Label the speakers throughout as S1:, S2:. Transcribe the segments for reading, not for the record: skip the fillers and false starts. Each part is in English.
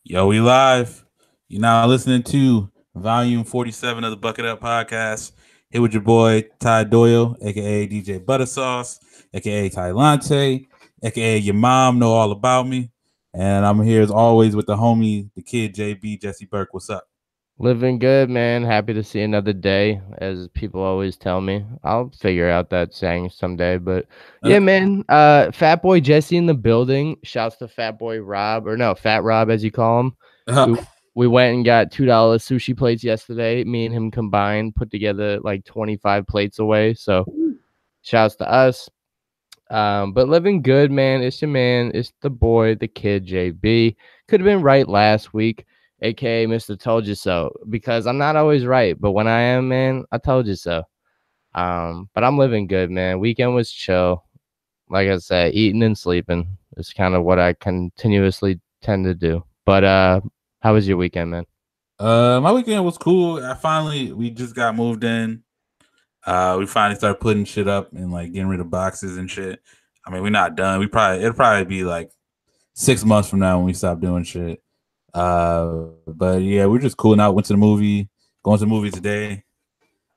S1: Yo, we live. You're now listening to volume 47 of the Bucket Up Podcast. Here with your boy Ty Doyle, aka DJ Buttersauce, aka Ty Lante, aka your mom know all about me. And I'm here as always with the homie, the kid JB Jesse Burke. What's up?
S2: Living good, man. Happy to see another day, as people always tell me. I'll figure out that saying someday. But yeah, man. Fat Boy Jesse in the building. Shouts to Fat Boy Rob, or no, Fat Rob as you call him. We we went and got $2 sushi plates yesterday. Me and him combined put together like 25 plates away. So shouts to us. But living good, man. It's your man. It's the boy, the kid, JB. Could have been right last week, aka Mr. Told You So, because I'm not always right, but when I am, man, I told you so. But I'm living good, man. Weekend was chill. Like I said, eating and sleeping is kind of what I continuously tend to do. But how was your weekend, man?
S1: My weekend was cool. We just got moved in. We finally started putting shit up and like getting rid of boxes and shit. I mean, we're not done. It'll probably be like 6 months from now when we stop doing shit. But yeah, we're just cooling out. Went to the movie, going to the movie today.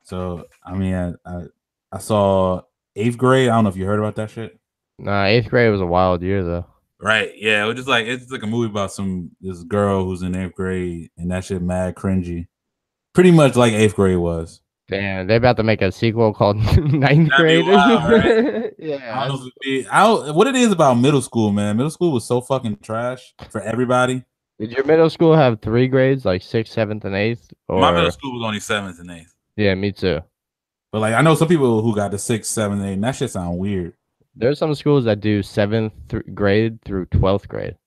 S1: So I mean, I saw Eighth Grade. I don't know if you heard about that shit.
S2: Nah, eighth grade was a wild year though.
S1: Right? Yeah, it was just like it's like a movie about this girl who's in eighth grade, and that shit mad cringy. Pretty much like eighth grade was.
S2: Damn, they about to make a sequel called Ninth
S1: That'd be
S2: Grade.
S1: wild, right? I
S2: Yeah.
S1: don't know if I don't, what it is about middle school, man. Middle school was so fucking trash for everybody.
S2: Did your middle school have 3 grades, like sixth, seventh, and eighth?
S1: My middle
S2: Or
S1: school was only seventh and eighth.
S2: yeah, me too.
S1: But like I know some people who got the sixth, seventh, eighth, and that shit sound weird.
S2: There's some schools that do seventh grade through 12th grade.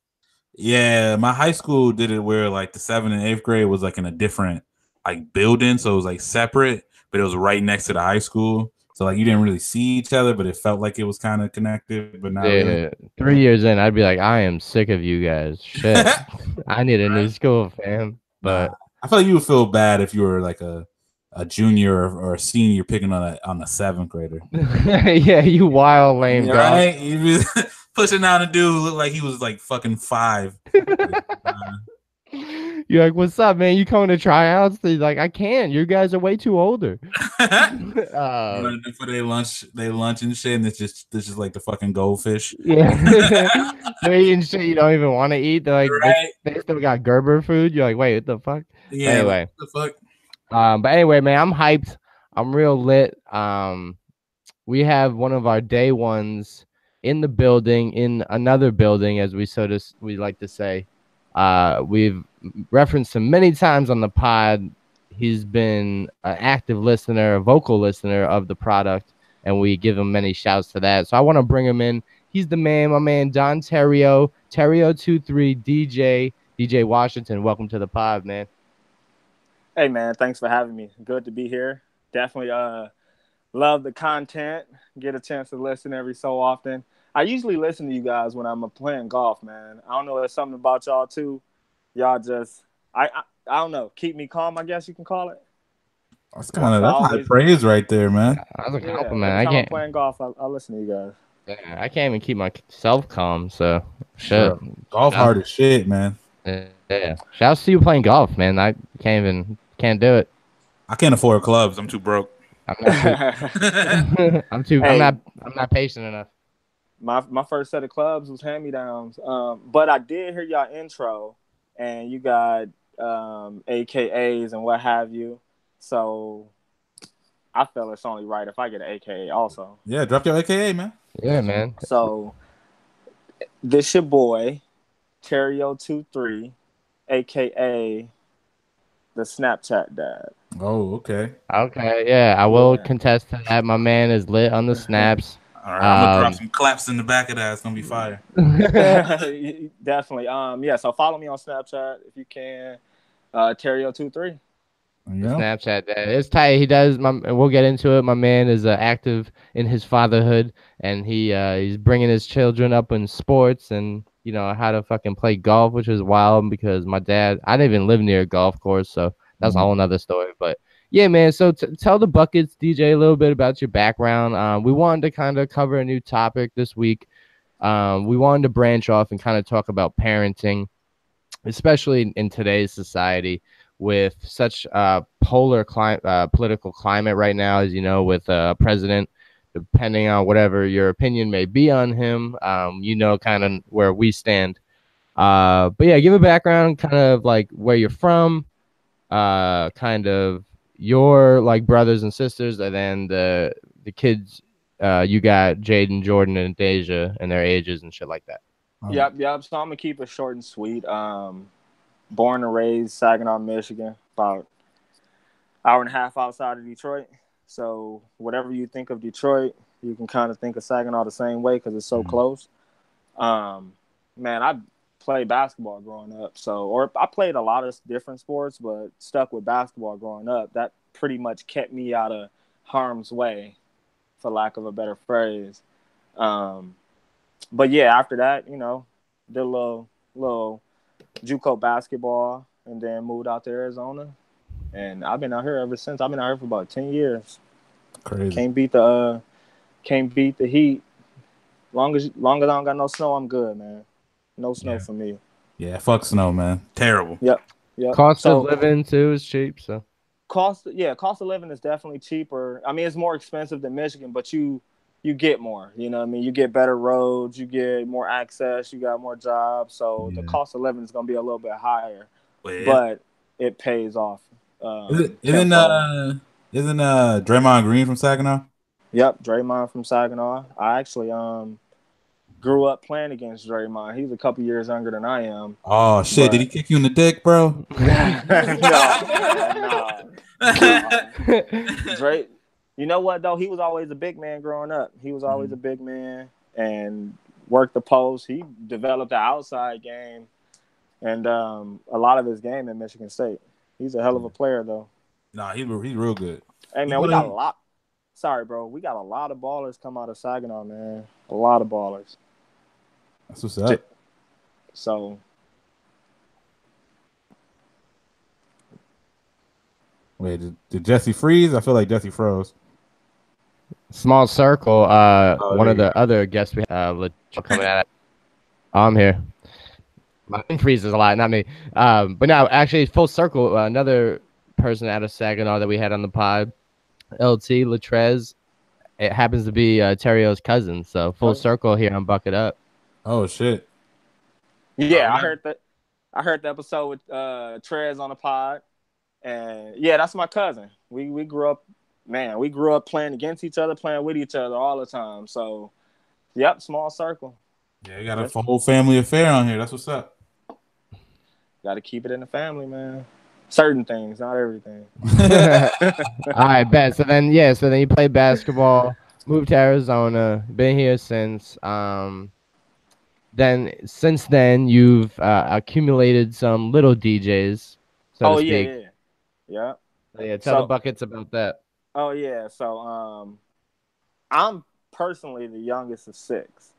S1: Yeah, my high school did it where like the seventh and eighth grade was like in a different like building, so it was like separate, but it was right next to the high school. So like you didn't really see each other, but it felt like it was kind of connected, but not really.
S2: Yeah, 3 years in, I'd be like, I am sick of you guys. Shit, I need a new school, fam.
S1: Nah,
S2: But
S1: I feel like you would feel bad if you were like a junior or a senior picking on a seventh grader.
S2: yeah, you wild lame dog.
S1: Right? You be pushing down a dude who looked like he was like fucking 5.
S2: You're like, what's up, man? You coming to tryouts? He's like, I can't. You guys are way too older.
S1: For their lunch and shit, and it's just like the fucking goldfish.
S2: Yeah. They're eating shit you don't even want to eat. They're like,
S1: Right?
S2: they still got Gerber food. You're like, wait, what the fuck?
S1: Yeah.
S2: Anyway,
S1: What the fuck?
S2: but anyway, man, I'm hyped. I'm real lit. We have one of our day ones in the building, in another building, as we like to say. We've referenced him many times on the pod. He's been an active listener, a vocal listener of the product, and we give him many shouts to that. So I want to bring him in. He's the man, my man, Don Terrio23 DJ Washington. Welcome to the pod, man.
S3: Hey man, thanks for having me. Good to be here. Definitely love the content. Get a chance to listen every so often. I usually listen to you guys when I'm playing golf, man. I don't know, there's something about y'all too. Y'all just I don't know, keep me calm, I guess you can call it.
S1: That's high
S3: Always,
S1: praise right there, man.
S2: That's a
S3: yeah,
S2: compliment.
S3: every
S2: I
S3: time I'm
S2: can't.
S3: playing golf, I listen to you guys.
S2: Yeah, I can't even keep myself calm. So shit.
S1: Bro, golf hard as shit, man.
S2: Yeah. Shouts to you playing golf, man. I can't do it.
S1: I can't afford clubs. I'm too broke.
S2: I'm not too.
S3: Hey,
S2: I'm not patient enough.
S3: my first set of clubs was hand me downs. But I did hear y'all intro, and you got AKAs and what have you. So I feel it's only right if I get an AKA also.
S1: Yeah, drop your AKA, man.
S2: Yeah, man.
S3: So this your boy, Terrio23, aka the Snapchat dad.
S1: Oh, okay.
S2: Okay. Yeah, I will
S3: Yeah.
S2: contest to that. My man is lit on the snaps.
S1: All right, I'm gonna drop some claps in the back of that. It's gonna be fire.
S3: Definitely. Yeah, so follow me on Snapchat if you can. Terrio23.
S1: Yeah.
S2: Snapchat. It's tight. He does. We'll get into it. My man is active in his fatherhood, and he's bringing his children up in sports and how to fucking play golf, which is wild because my dad. I didn't even live near a golf course, so that's a whole nother story. But yeah, man. So tell the Buckets DJ a little bit about your background. We wanted to kind of cover a new topic this week. We wanted to branch off and kind of talk about parenting. especially in today's society with such polar political climate right now, as you know, with president, depending on whatever your opinion may be on him, kind of where we stand. But yeah, give a background, kind of like where you're from, kind of your like brothers and sisters, and then the kids. You got Jaden, Jordan, and Deja, and their ages and shit like that.
S3: Yep. So I'm gonna keep it short and sweet. Born and raised Saginaw, Michigan, about hour and a half outside of Detroit. So whatever you think of Detroit, you can kind of think of Saginaw the same way because it's so close. Man, I played basketball growing up, or I played a lot of different sports, but stuck with basketball growing up. That pretty much kept me out of harm's way, for lack of a better phrase. But yeah, after that, did a little JUCO basketball, and then moved out to Arizona, and I've been out here ever since. I've been out here for about 10 years.
S1: Crazy.
S3: Can't beat the heat. Long as I don't got no snow, I'm good, man. No snow for me.
S1: Yeah, fuck snow, man. Terrible.
S3: Yep.
S2: Cost of living too is cheap, so
S3: cost of living is definitely cheaper. I mean, it's more expensive than Michigan, but you get more. You know what I mean? You get better roads, you get more access, you got more jobs. So the cost of living is going to be a little bit higher, but it pays off.
S1: Isn't Draymond Green from Saginaw?
S3: Yep, Draymond from Saginaw. I actually grew up playing against Draymond. He's a couple years younger than I am.
S1: Oh shit! Did he kick you in the dick, bro?
S3: No. Drake. You know what though? He was always a big man growing up. He was always a big man and worked the post. He developed the outside game, and a lot of his game in Michigan State. He's a hell of a player though.
S1: Nah, he's real good.
S3: Hey man, we got a lot. Sorry, bro. We got a lot of ballers come out of Saginaw, man. A lot of ballers.
S1: That's what's up.
S3: So,
S1: wait, did Jesse freeze? I feel like Jesse froze.
S2: Small circle. One of the other guests we have coming at it. I'm here. My freezes a lot, not me. But now, actually, full circle. Another person out of Saginaw that we had on the pod, LT Latrez. It happens to be Terrio's cousin. So full circle here on Bucket Up.
S1: Oh shit!
S3: Yeah, I heard that. I heard the episode with Trez on the pod, and yeah, that's my cousin. We grew up, man. We grew up playing against each other, playing with each other all the time. So, yep, small circle.
S1: Yeah, you got a whole family affair on here. That's what's up.
S3: Got to keep it in the family, man. Certain things, not everything.
S2: All right, bet. So then you played basketball, moved to Arizona, been here since. Since then, you've accumulated some little DJs. So to speak.
S3: Yeah.
S2: Tell the buckets about that.
S3: Oh yeah. So I'm personally the youngest of 6,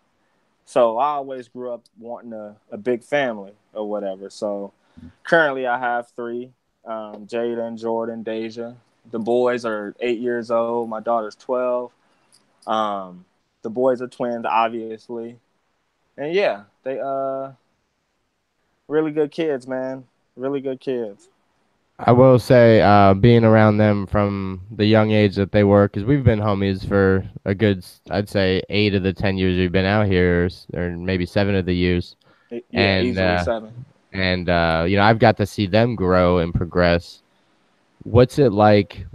S3: so I always grew up wanting a big family or whatever. So currently, I have 3: Jada, Jordan, Deja. The boys are 8 years old. My daughter's 12. The boys are twins, obviously. And yeah, they really good kids, man. Really good kids.
S2: I will say, being around them from the young age that they were, because we've been homies for a good, I'd say, 8 of the 10 years we've been out here, or maybe 7 of the years.
S3: Yeah, easily 7.
S2: And I've got to see them grow and progress. What's it like?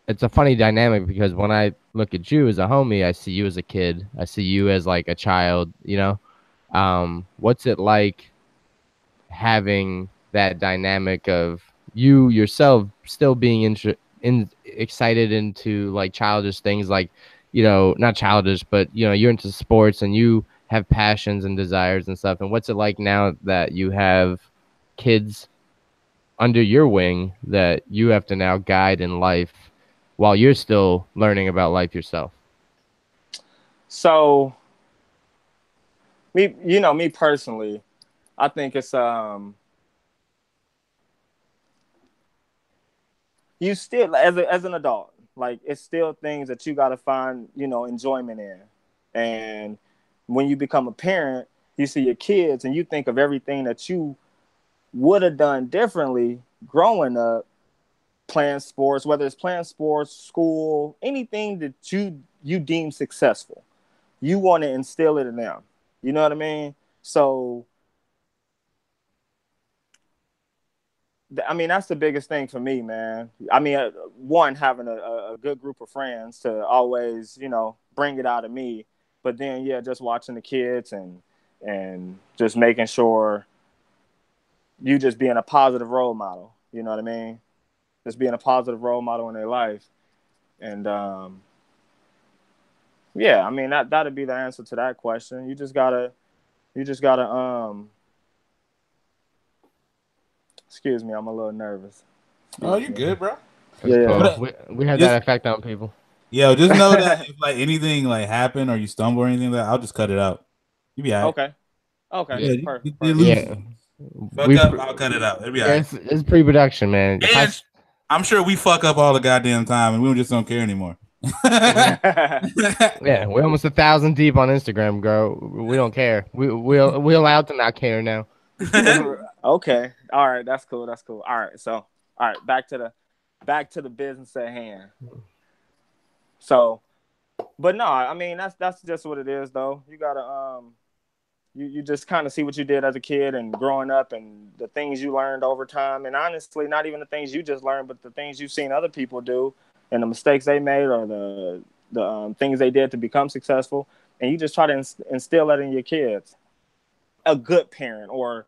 S2: It's a funny dynamic because when I look at you as a homie, I see you as a kid. I see you as like a child, What's it like having that dynamic of you yourself still being excited into like childish things, like, not childish, but, you're into sports and you have passions and desires and stuff. And what's it like now that you have kids under your wing that you have to now guide in life while you're still learning about life yourself?
S3: So me personally, I think it's you still as an adult, like it's still things that you got to find, enjoyment in. And when you become a parent, you see your kids and you think of everything that you would have done differently growing up, playing sports, whether it's playing sports, school, anything that you deem successful, you want to instill it in them. You know what I mean? So, I mean, that's the biggest thing for me, man. I mean, one, having a good group of friends to always, bring it out of me. But then, yeah, just watching the kids and just making sure you just being a positive role model. You know what I mean? Just being a positive role model in their life. And, yeah, I mean, that'd be the answer to that question. You just gotta, excuse me, I'm a little nervous.
S1: Oh, you're good, bro.
S3: Yeah.
S2: Cool. We have that effect on people.
S1: Yo, just know that if like anything like happen or you stumble or anything like that, I'll just cut it out. You be all right.
S3: Okay.
S1: Yeah,
S3: Perfect.
S2: Yeah.
S1: Fuck up, I'll cut it out. It'll be all right.
S2: It's pre-production, man.
S1: And I'm sure we fuck up all the goddamn time and we just don't care anymore.
S2: Yeah, we're almost 1,000 deep on Instagram, girl. We don't care. We allowed to not care now.
S3: Okay. All right. That's cool. All right. So, all right. Back to the business at hand. So, but no, I mean, that's just what it is, though. You gotta, you just kind of see what you did as a kid and growing up and the things you learned over time. And honestly, not even the things you just learned, but the things you've seen other people do and the mistakes they made or the things they did to become successful. And you just try to instill that in your kids. A good parent, or,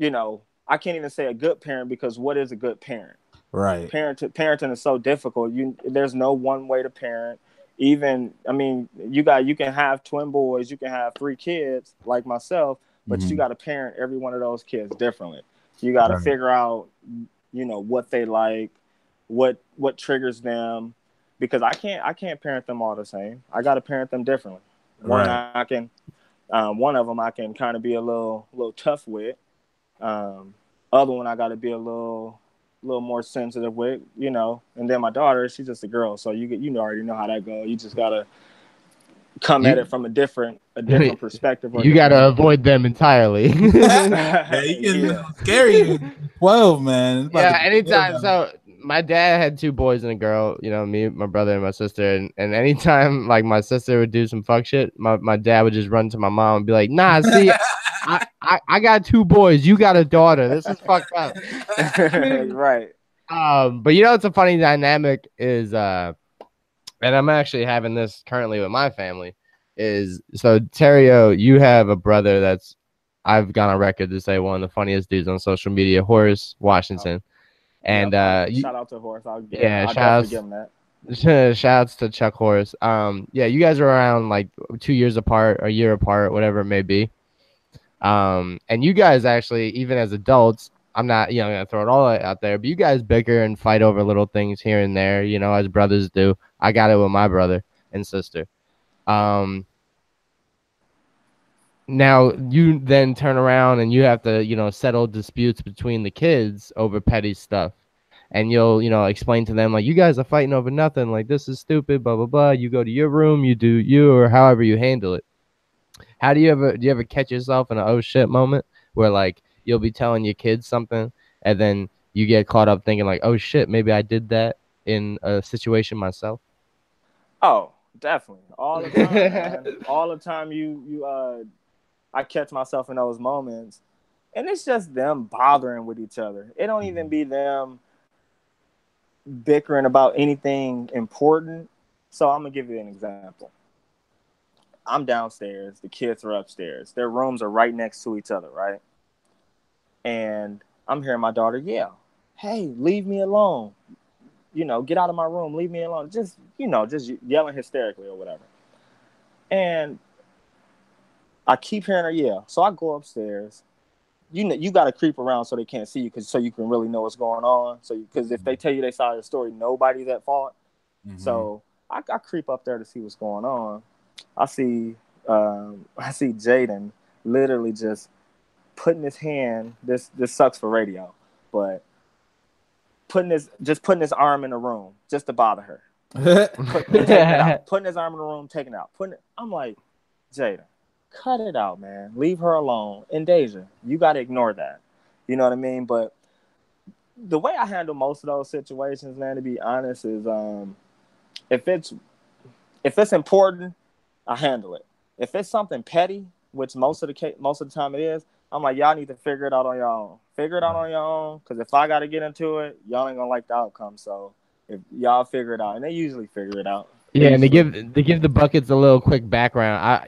S3: I can't even say a good parent, because what is a good parent?
S1: Right.
S3: Parenting is so difficult. There's no one way to parent. Even, I mean, you can have twin boys, you can have 3 kids like myself, but you got to parent every one of those kids differently. You got to figure out, what they like, what triggers them, because I can't parent them all the same. I got to parent them differently. One of them I can kind of be a little tough with. Other one I got to be a little more sensitive with, and then my daughter, she's just a girl, so you already know how that goes. You just gotta come at it from a different perspective.
S2: You gotta avoid them entirely.
S1: Yeah, you can scary 12, man.
S2: Yeah, anytime. So my dad had 2 boys and a girl, me, my brother, and my sister, and anytime like my sister would do some fuck shit, my dad would just run to my mom and be like, nah, see, I got 2 boys, you got a daughter. This is fucked up.
S3: Right.
S2: But it's a funny dynamic is and I'm actually having this currently with my family, is so Terrio, you have a brother that's, I've gone on record to say, one of the funniest dudes on social media, Horace Washington. And
S3: shout out to Horace. I'll definitely give him that.
S2: Shouts to Chuck Horace. You guys are around like 2 years apart, a year apart, whatever it may be. And you guys actually, even as adults, I'm not, gonna throw it all out there, but you guys bicker and fight over little things here and there, as brothers do. I got it with my brother and sister. Now you then turn around and you have to, settle disputes between the kids over petty stuff. And you'll, explain to them, like, you guys are fighting over nothing. Like, this is stupid, blah, blah, blah. You go to your room, you do you, or however you handle it. Do you ever catch yourself in an oh shit moment where, like, you'll be telling your kids something and then you get caught up thinking, like, oh shit, maybe I did that in a situation myself?
S3: Oh, definitely. All the time, man. All the time I catch myself in those moments, and it's just them bothering with each other. It don't even be them bickering about anything important. So I'm gonna give you an example. I'm downstairs, the kids are upstairs. Their rooms are right next to each other, right? And I'm hearing my daughter yell, "Hey, leave me alone. Get out of my room, leave me alone." Just yelling hysterically or whatever. And I keep hearing her yell. So I go upstairs. You got to creep around so they can't see you, so you can really know what's going on. So because if they tell you their side of the story, nobody's at fault. Mm-hmm. So I creep up there to see what's going on. I see Jaden literally just putting his hand. This sucks for radio, but putting his arm in the room just to bother her. Putting his arm in the room, taking it out. I'm like, Jaden, cut it out, man. Leave her alone. And Deja, you got to ignore that. You know what I mean? But the way I handle most of those situations, man, to be honest, is if it's important, I handle it. If it's something petty, which most of the time it is, I'm like, y'all need to figure it out on your own. Figure it out on your own, because if I got to get into it, y'all ain't gonna like the outcome. So if y'all figure it out, and they usually figure it out.
S2: Yeah, and to give the Buckets a little quick background.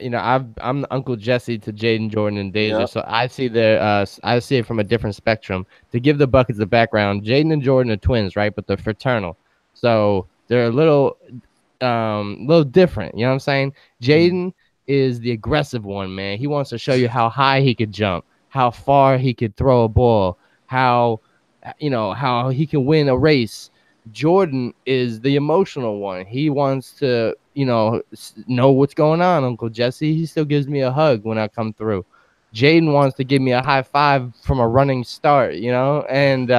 S2: I'm Uncle Jesse to Jaden, Jordan, and Deja, so I see it from a different spectrum. To give the Buckets a background, Jaden and Jordan are twins, right? But they're fraternal, so they're a little different. You know what I'm saying? Jaden is the aggressive one, man. He wants to show you how high he could jump, how far he could throw a ball, how he can win a race. Jordan is the emotional one. He wants to, know what's going on, Uncle Jesse. He still gives me a hug when I come through. Jaden wants to give me a high five from a running start, and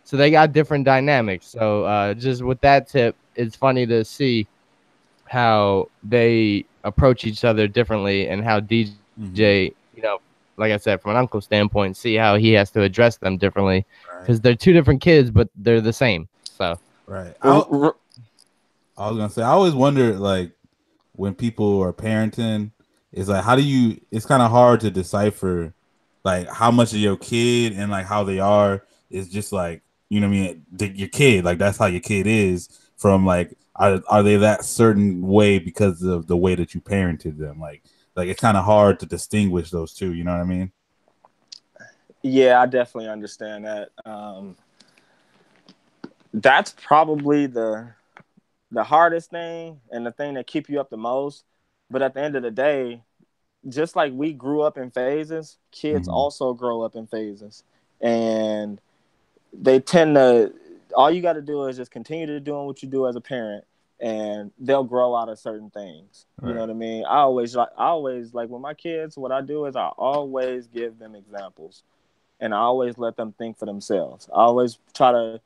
S2: so they got different dynamics. So just with that tip, it's funny to see how they approach each other differently and how DJ, like I said, from an uncle standpoint, see how he has to address them differently because they're two different kids, but they're the same. So
S1: right. I was gonna say I always wonder, like, when people are parenting, it's like it's kind of hard to decipher like how much of your kid and like how they are is just like, you know what I mean, your kid, like that's how your kid is, from like are they that certain way because of the way that you parented them, like it's kind of hard to distinguish those two, you know what I mean?
S3: Yeah, I definitely understand that. That's probably the hardest thing and the thing that keep you up the most. But at the end of the day, just like we grew up in phases, kids also grow up in phases. And they tend to, all you got to do is just continue to doing what you do as a parent, and they'll grow out of certain things. You know what I mean? I always like with my kids, what I do is I always give them examples, and I always let them think for themselves. I always try to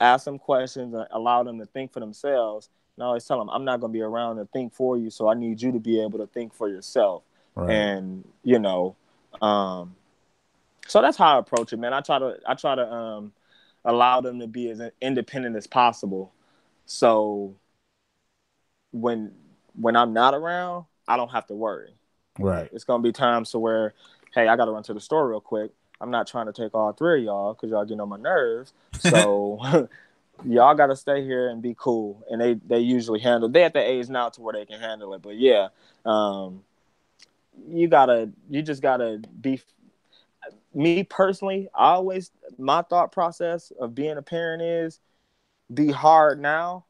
S3: ask them questions and allow them to think for themselves. And I always tell them, I'm not going to be around to think for you, so I need you to be able to think for yourself. Right. And, so that's how I approach it, man. I try to allow them to be as independent as possible. So when I'm not around, I don't have to worry.
S1: Right.
S3: It's going to be times to where, hey, I got to run to the store real quick. I'm not trying to take all three of y'all because y'all getting on my nerves. So y'all got to stay here and be cool. And they usually handle. They at the age now to where they can handle it. But yeah, you just gotta be. Me personally, my thought process of being a parent is be hard now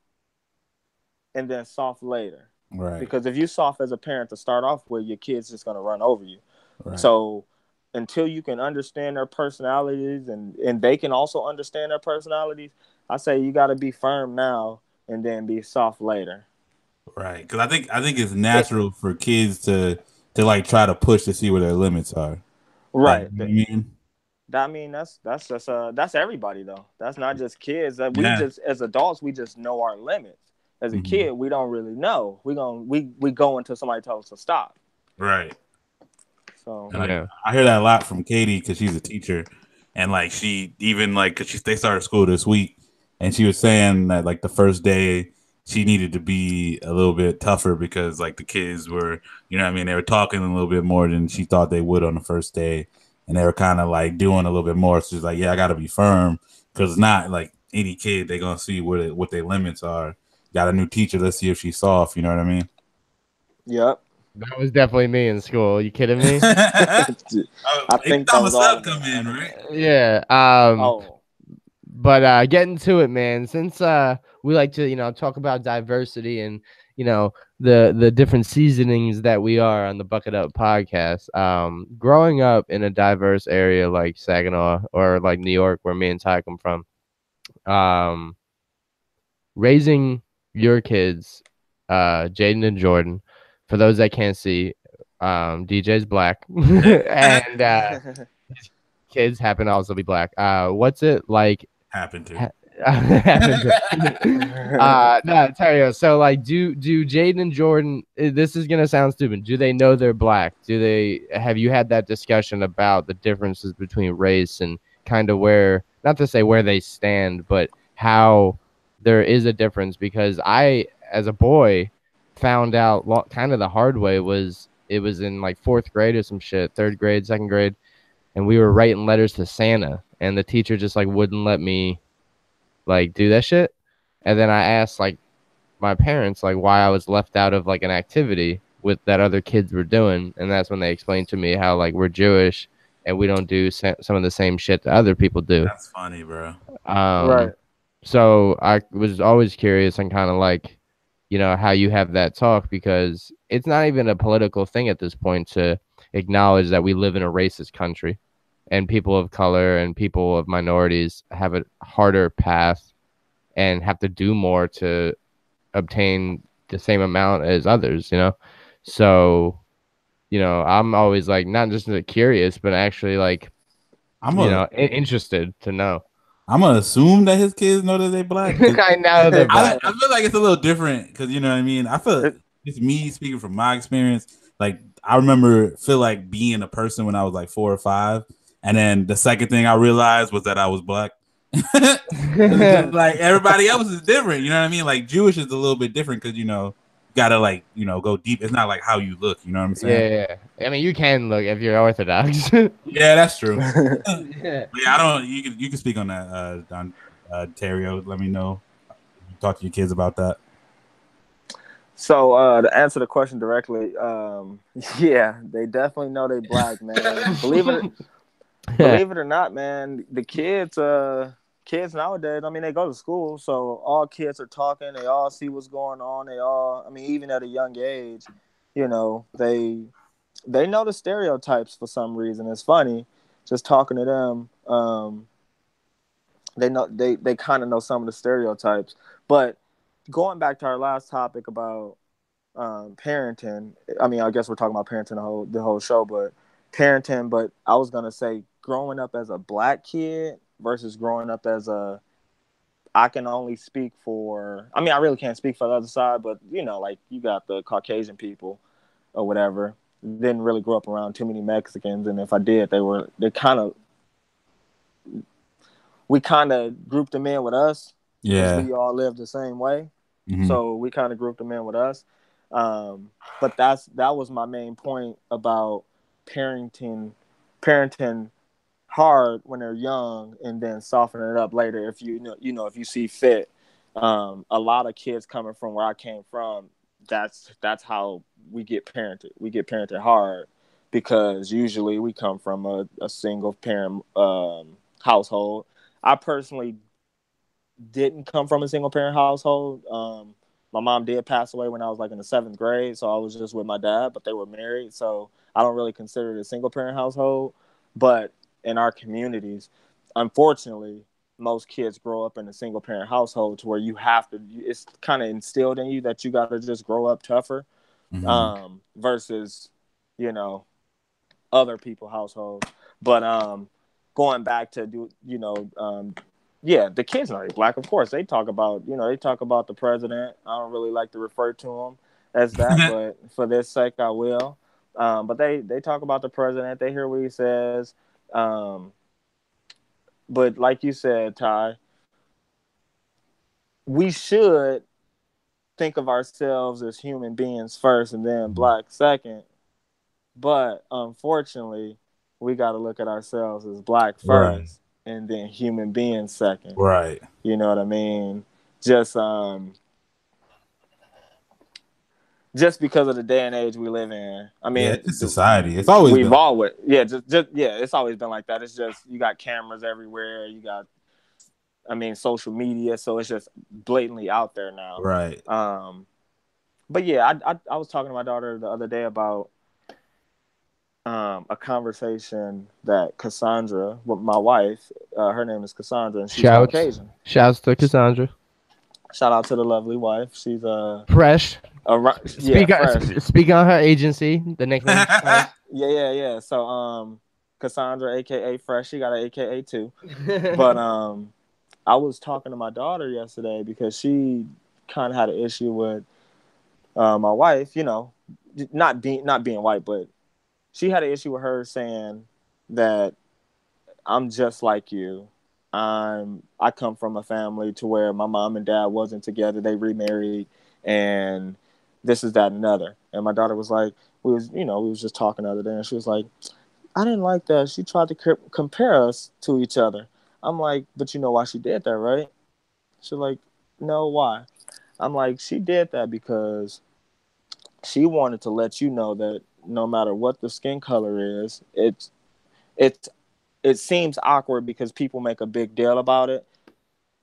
S3: and then soft later.
S1: Right.
S3: Because if you soft as a parent to start off with, your kid's just gonna run over you. Right. So until you can understand their personalities and they can also understand their personalities, I say you got to be firm now and then be soft later.
S1: Right, because I think it's natural for kids to like try to push to see where their limits are.
S3: Right.
S1: Like, you know
S3: I mean, that's just that's everybody though. That's not just kids. We just, as adults, we just know our limits. As a kid, we don't really know. We go until somebody tells us to stop.
S1: Right.
S3: So
S1: I hear that a lot from Katie because she's a teacher, and like she even like because they started school this week, and she was saying that like the first day she needed to be a little bit tougher because like the kids were, you know what I mean, they were talking a little bit more than she thought they would on the first day, and they were kind of like doing a little bit more. So she's like, yeah, I got to be firm because it's not like any kid they're gonna see what their limits are. Got a new teacher, let's see if she's soft. You know what I mean?
S3: Yep.
S2: That was definitely me in school. Are you kidding me?
S3: I think that was all
S1: come in, right?
S2: Yeah. But getting to it, man. Since we like to, talk about diversity and the different seasonings that we are on the Bucket Up podcast. Growing up in a diverse area like Saginaw or like New York, where me and Ty come from, raising your kids, Jaden and Jordan. For those that can't see, DJ's black, and kids happen to also be black. What's it like?
S1: Happen to.
S2: No, Terrio. So, like, do Jaden and Jordan? This is gonna sound stupid. Do they know they're black? Have you had that discussion about the differences between race and kind of where, not to say where they stand, but how there is a difference, because I, as a boy, found out kind of the hard way. It was in like fourth grade or some shit, third grade, second grade, and we were writing letters to Santa, and the teacher just like wouldn't let me like do that shit. And then I asked like my parents like why I was left out of like an activity with that other kids were doing, and that's when they explained to me how like we're Jewish and we don't do some of the same shit that other people do.
S1: That's funny, bro.
S3: Right.
S2: So I was always curious and kind of like, you know, how you have that talk, because it's not even a political thing at this point to acknowledge that we live in a racist country and people of color and people of minorities have a harder path and have to do more to obtain the same amount as others, you know? So, you know, I'm always like, not just curious, but actually like, interested to know.
S1: I'm gonna assume that his kids know that they black.
S2: I know they're black.
S1: I feel like it's a little different because you know what I mean. I feel it's me speaking from my experience. Like I feel like being a person when I was like 4 or 5, and then the second thing I realized was that I was black. Like everybody else is different, you know what I mean? Like Jewish is a little bit different because you know gotta like go deep. It's not like how you look, you know what I'm saying?
S2: Yeah. I mean, you can look if you're Orthodox.
S1: Yeah, that's true.
S2: Yeah.
S1: I don't. You can speak on that, Don Terrio. Let me know. You talk to your kids about that.
S3: So to answer the question directly, yeah, they definitely know they black, man. Believe it or not, man, the kids nowadays, I mean, they go to school, so all kids are talking. They all see what's going on. I mean, even at a young age, you know, they know the stereotypes for some reason. It's funny, just talking to them. They kind of know some of the stereotypes. But going back to our last topic about parenting, I mean, I guess we're talking about parenting the whole show, but parenting. But I was gonna say, growing up as a black kid versus growing up as I can only speak for, I mean, I really can't speak for the other side, but you know, like you got the Caucasian people or whatever. Didn't really grow up around too many Mexicans, and if I did, we kind of grouped them in with us.
S1: Yeah,
S3: we all live the same way, so we kind of grouped them in with us. But that was my main point about parenting hard when they're young and then soften it up later if if you see fit. A lot of kids coming from where I came from, that's how we get parented. We get parented hard because usually we come from a single parent household. I personally didn't come from a single parent household. My mom did pass away when I was like in the 7th grade, so I was just with my dad, but they were married, so I don't really consider it a single parent household. But in our communities, unfortunately, most kids grow up in a single parent household to where it's kind of instilled in you that you got to just grow up tougher, versus, other people's households. But going back to the kids know they're black. Of course, they talk about the president. I don't really like to refer to him as that, but for this sake, I will. But they talk about the president. They hear what he says. But like you said, Ty, we should think of ourselves as human beings first and then black second. But unfortunately, we got to look at ourselves as black first and then human beings second.
S1: Right.
S3: You know what I mean? Just because of the day and age we live in. I mean,
S1: it's society. It's always
S3: it's always been like that. It's just you got cameras everywhere. You got, social media, so it's just blatantly out there now.
S1: Right.
S3: But yeah, I was talking to my daughter the other day about a conversation that Cassandra, my wife, her name is Cassandra, and she's Caucasian.
S2: Shouts to Cassandra.
S3: Shout out to the lovely wife. She's
S2: fresh.
S3: Fresh.
S2: Speak on her agency. The nickname.
S3: Yeah. So Cassandra, aka Fresh, she got an AKA too. But I was talking to my daughter yesterday because she kind of had an issue with my wife. Not being white, but she had an issue with her saying that I'm just like you. I come from a family to where my mom and dad wasn't together. They remarried, and this is that and another. And my daughter was like, we was just talking the other day, and she was like, I didn't like that. She tried to compare us to each other. I'm like, but you know why she did that, right? She's like, no, why? I'm like, she did that because she wanted to let you know that no matter what the skin color is, it's it seems awkward because people make a big deal about it.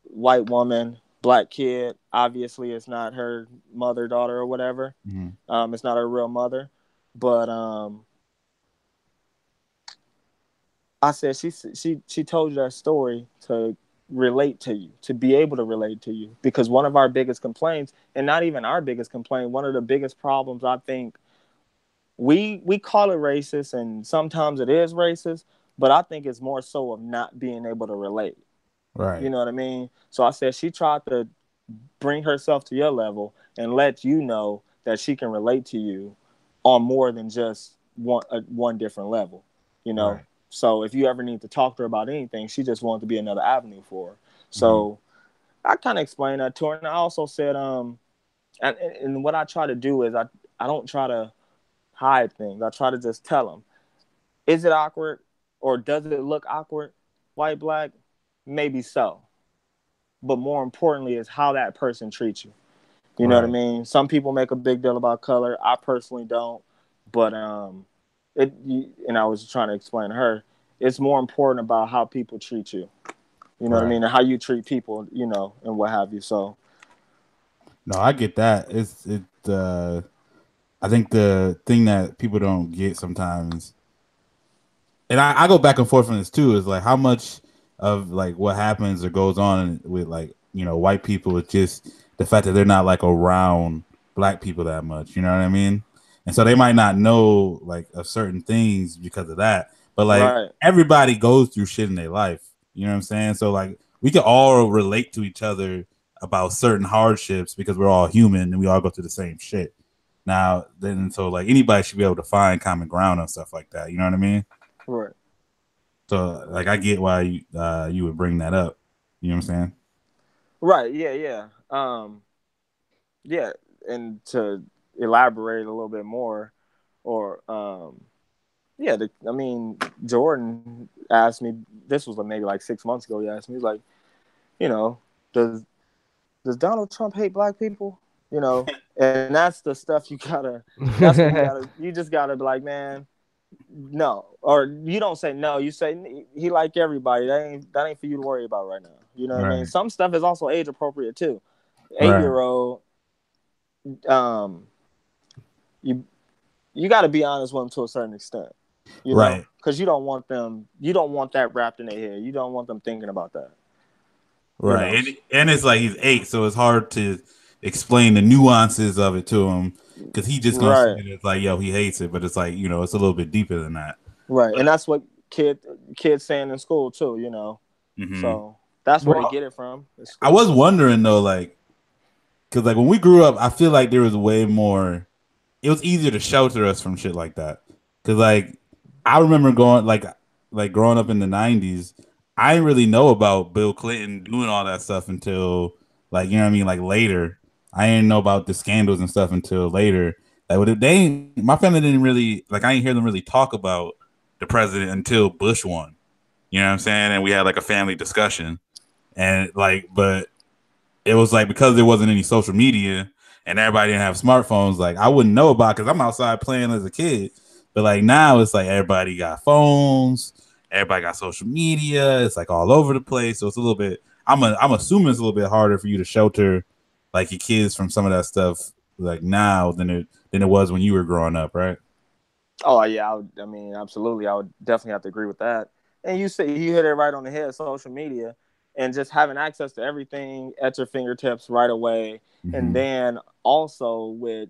S3: White woman, black kid. Obviously, it's not her mother, daughter, or whatever.
S1: Mm-hmm.
S3: It's not her real mother. But I said she told you that story to relate to you, to be able to relate to you, because one of our biggest complaints, and not even our biggest complaint, one of the biggest problems I think we call it racist, and sometimes it is racist, but I think it's more so of not being able to relate.
S1: Right.
S3: You know what I mean? So I said she tried to bring herself to your level and let you know that she can relate to you on more than just one different level. You know.
S1: Right.
S3: So if you ever need to talk to her about anything, she just wanted to be another avenue for her.
S1: Mm-hmm.
S3: So I kind of explained that to her, and I also said, and what I try to do is I don't try to hide things. I try to just tell them, is it awkward or does it look awkward? White, black, maybe so. But more importantly is how that person treats you. You know what I
S1: Right.
S3: mean? Some people make a big deal about color. I personally don't. But and I was trying to explain to her, it's more important about how people treat you. You know what I
S1: Right.
S3: mean? And how you treat people, and what have you. So
S1: No, I get that. I think the thing that people don't get sometimes, and I go back and forth on this too, is like how much of like what happens or goes on with like, white people is just the fact that they're not like around black people that much. You know what I mean? And so they might not know like of certain things because of that. But like
S3: right.
S1: everybody goes through shit in their life. You know what I'm saying? So like we can all relate to each other about certain hardships because we're all human and we all go through the same shit. Now then, so like anybody should be able to find common ground on stuff like that. You know what I mean?
S3: Right.
S1: So like I get why you would bring that up. You know what I'm saying?
S3: Right. Yeah, yeah. Yeah, and to elaborate a little bit more, or yeah, I mean, Jordan asked me. This was maybe like 6 months ago. He asked me, he's like, you know, does does Donald Trump hate black people? And that's the stuff you gotta. That's what you gotta. You just gotta be like, man, no, or you don't say no. You say he like everybody. That ain't for you to worry about right now. You know what I mean?
S1: Right.
S3: Some stuff is also age appropriate too. 8
S1: Right.
S3: year old, um, you you got to be honest with them to a certain extent,
S1: Right.
S3: because you don't want them. You don't want that wrapped in their head. You don't want them thinking about that. You
S1: Right.
S3: know.
S1: And it's like he's 8, so it's hard to explain the nuances of it to him because he just gonna see
S3: Right.
S1: it as like, yo, he hates it, but it's like, it's a little bit deeper than that.
S3: Right.
S1: But
S3: And that's what kids saying in school too.
S1: mhm.
S3: So that's where they
S1: Well,
S3: get it from. It's
S1: I
S3: school.
S1: was wondering though, like, because like when we grew up, I feel like there was way more. It was easier to shelter us from shit like that. Because like I remember going like growing up in the '90s, I didn't really know about Bill Clinton doing all that stuff until like what I mean, like later. I didn't know about the scandals and stuff until later. Like my family didn't really like. I didn't hear them really talk about the president until Bush won. You know what I'm saying? And we had like a family discussion, and like, but it was like because there wasn't any social media and everybody didn't have smartphones, like I wouldn't know about because I'm outside playing as a kid. But like now it's like everybody got phones, everybody got social media, it's like all over the place. So it's a little bit I'm assuming it's a little bit harder for you to shelter like your kids from some of that stuff like now than it was when you were growing up, right?
S3: Oh yeah. I mean, absolutely. I would definitely have to agree with that. And you hit it right on the head. Social media and just having access to everything at your fingertips right away, and
S1: Mm-hmm.
S3: then also with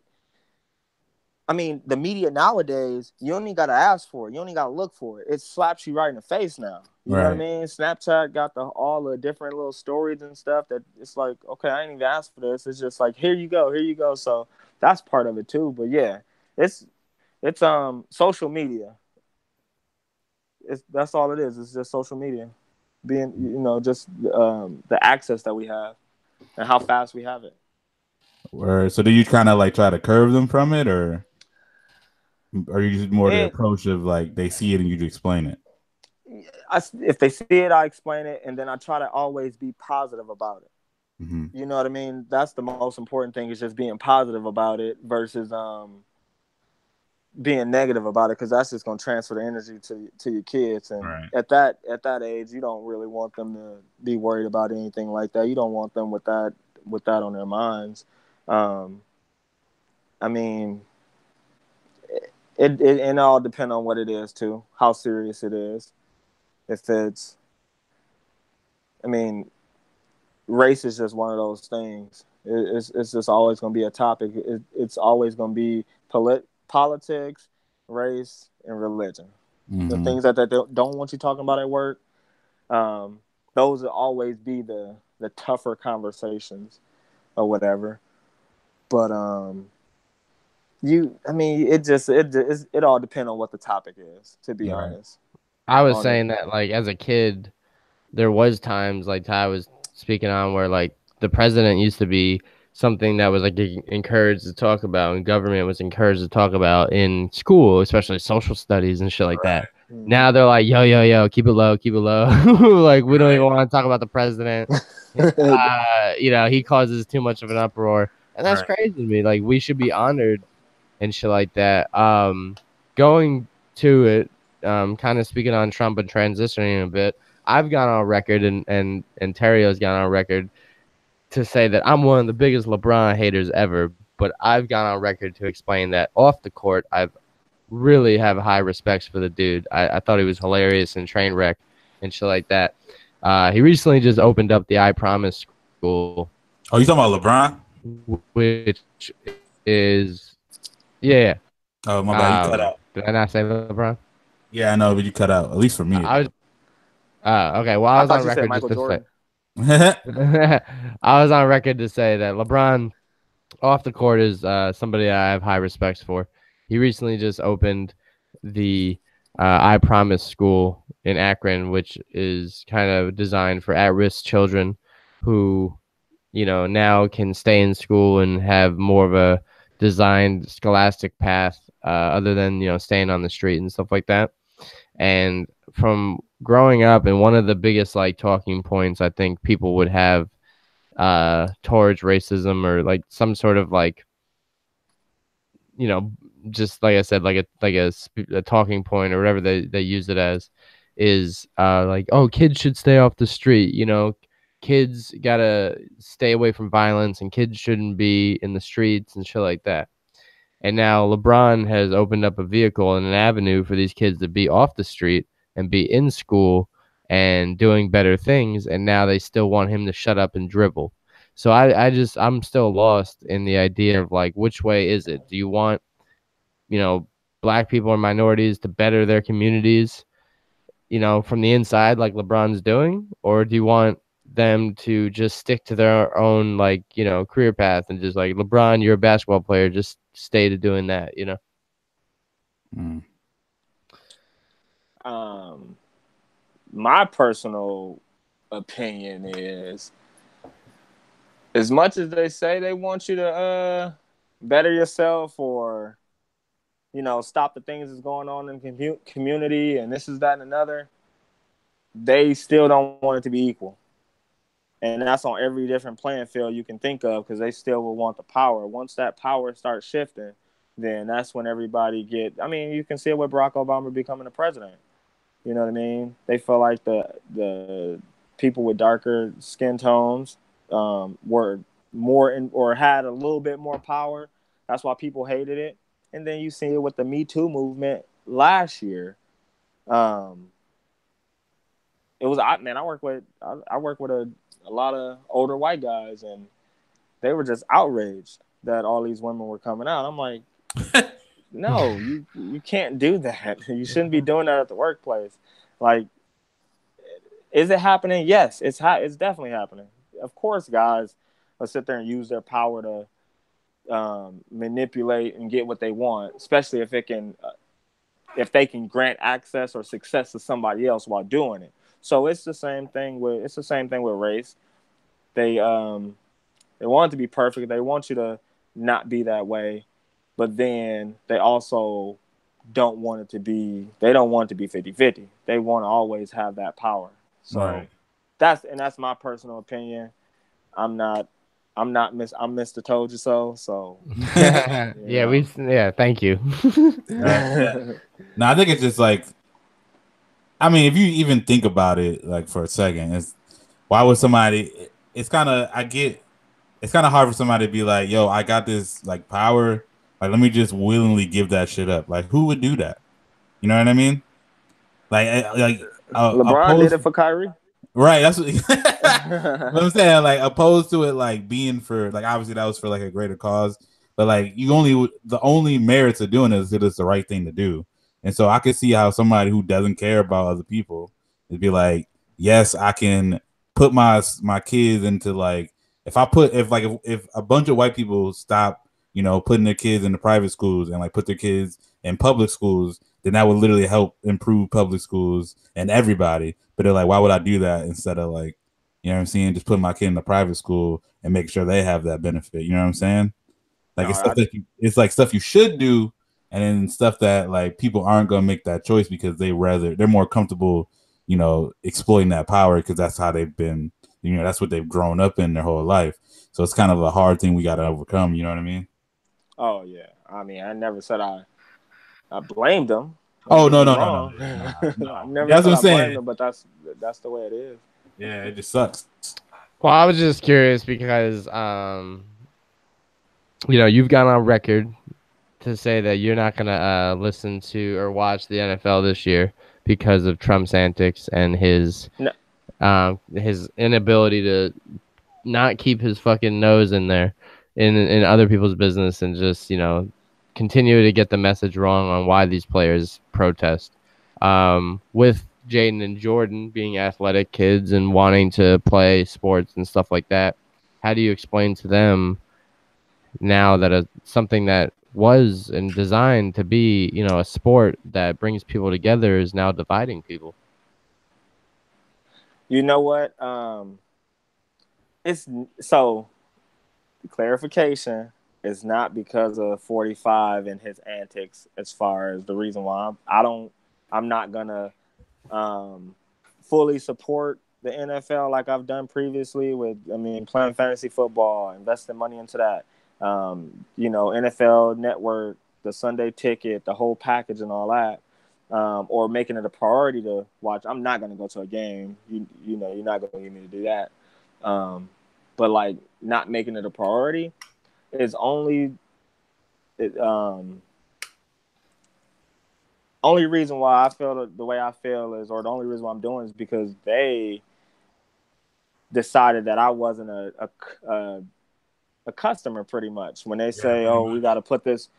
S3: I mean, the media nowadays, you only got to ask for it. You only got to look for it. It slaps you right in the face now. You know what I
S1: Right.
S3: mean? Snapchat got all the different little stories and stuff that it's like, okay, I ain't even asked for this. It's just like, here you go, here you go. So that's part of it too. But yeah, it's social media. that's all it is. It's just social media, being just the access that we have and how fast we have it.
S1: Or so do you kind of like try to curve them from it, or are you just more the approach of like they see it and you just explain it?
S3: If they see it, I explain it, and then I try to always be positive about it.
S1: Mm-hmm.
S3: You know what I mean? That's the most important thing, is just being positive about it versus being negative about it, because that's just going to transfer the energy to your kids. And
S1: right.
S3: at that age, you don't really want them to be worried about anything like that. You don't want them with that on their minds. I mean, it all depends on what it is too, how serious it is. If it's, I mean, race is just one of those things. It's just always going to be a topic. It's always going to be politics, race, and religion.
S1: Mm-hmm.
S3: The things that they don't want you talking about at work, those will always be the tougher conversations or whatever. But it all depends on what the topic is, to be honest.
S2: I was saying that, like, as a kid, there was times, like Ty was speaking on, where like the president used to be something that was like encouraged to talk about, and government was encouraged to talk about in school, especially social studies and shit like that.
S3: Mm-hmm.
S2: Now they're like, yo, keep it low. Like, we don't even want to talk about the president. He causes too much of an uproar, and that's crazy to me. Like, we should be honored and shit like that. Going to it, kind of speaking on Trump and transitioning a bit, I've gone on record and Terrio's gone on record to say that I'm one of the biggest LeBron haters ever, but I've gone on record to explain that off the court, I've really have high respects for the dude. I thought he was hilarious and train wreck and shit like that. He recently just opened up the I Promise School.
S1: Oh, you talking about LeBron?
S2: Which is, yeah.
S1: Oh, my bad. You cut out.
S2: Did I not say LeBron?
S1: Yeah, I know, but you cut out. At least for me.
S2: Okay. Well, I was on record just to say. I was on record to say that LeBron off the court is somebody I have high respects for. He recently just opened the I Promise School in Akron, which is kind of designed for at-risk children who, now can stay in school and have more of a designed scholastic path other than, staying on the street and stuff like that. And from growing up, and one of the biggest like talking points I think people would have towards racism, or like some sort of like, just like I said, like a talking point or whatever they use it as, is like, oh, kids should stay off the street. Kids gotta stay away from violence, and kids shouldn't be in the streets and shit like that. And now LeBron has opened up a vehicle and an avenue for these kids to be off the street and be in school and doing better things. And now they still want him to shut up and dribble. So I'm still lost in the idea of like, which way is it? Do you want, black people or minorities to better their communities, from the inside, like LeBron's doing? Or do you want them to just stick to their own, like, career path and just like, LeBron, you're a basketball player, just stay to doing that,
S3: My personal opinion is, as much as they say they want you to better yourself, or stop the things that's going on in the community and this is that and another, they still don't want it to be equal. And that's on every different playing field you can think of, because they still will want the power. Once that power starts shifting, then that's when everybody you can see it with Barack Obama becoming the president. You know what I mean? They feel like the people with darker skin tones were more or had a little bit more power. That's why people hated it. And then you see it with the Me Too movement last year. It was, I work with a lot of older white guys, and they were just outraged that all these women were coming out. I'm like, no, you can't do that. You shouldn't be doing that at the workplace. Like, is it happening? Yes, it's definitely happening. Of course, guys will sit there and use their power to manipulate and get what they want, especially if if they can grant access or success to somebody else while doing it. So it's the same thing with race. They want it to be perfect. They want you to not be that way, but then they also don't want it to be 50-50. They want to always have that power. So that's my personal opinion. I'm Mr. Told You So. So
S2: thank you.
S1: No, I think it's just like, I mean, if you even think about it, like for a second, it's why would somebody? It's kind of hard for somebody to be like, "Yo, I got this like power. Like, let me just willingly give that shit up." Like, who would do that? You know what I mean?
S3: LeBron did it for Kyrie.
S1: Right, that's what, what I'm saying. Like, opposed to it, like being for, like, obviously that was for like a greater cause, but like the only merits of doing it is that it's the right thing to do. And so I could see how somebody who doesn't care about other people would be like, yes, I can put my kids into like, if a bunch of white people stop, putting their kids into private schools and like put their kids in public schools, then that would literally help improve public schools and everybody. But they're like, why would I do that instead of like, you know what I'm saying, just put my kid in a private school and make sure they have that benefit. You know what I'm saying? Like, it's like stuff you should do, and then stuff that like people aren't gonna make that choice because they're more comfortable, exploiting that power because that's how they've been, that's what they've grown up in their whole life. So it's kind of a hard thing we got to overcome. You know what I mean?
S3: Oh yeah. I mean, I never said I blamed them.
S1: Oh no.
S3: I never
S1: that's what I'm saying.
S3: Blamed them, but that's the way it is.
S1: Yeah, it just sucks.
S2: Well, I was just curious because you've gone on record to say that you're not gonna listen to or watch the NFL this year because of Trump's antics and his inability to not keep his fucking nose in there in other people's business and just continue to get the message wrong on why these players protest. With Jaden and Jordan being athletic kids and wanting to play sports and stuff like that, how do you explain to them now that something that was and designed to be, a sport that brings people together is now dividing people?
S3: You know what? It's so clarification. It's not because of 45 and his antics as far as the reason why I'm not gonna fully support the NFL like I've done previously playing fantasy football, investing money into that. NFL Network, the Sunday ticket, the whole package and all that, or making it a priority to watch. I'm not going to go to a game. You're not going to get me to do that. But like not making it a priority is only reason why I feel the way I feel is, or the only reason why I'm doing is because they decided that I wasn't a customer pretty much when they say, we got to put this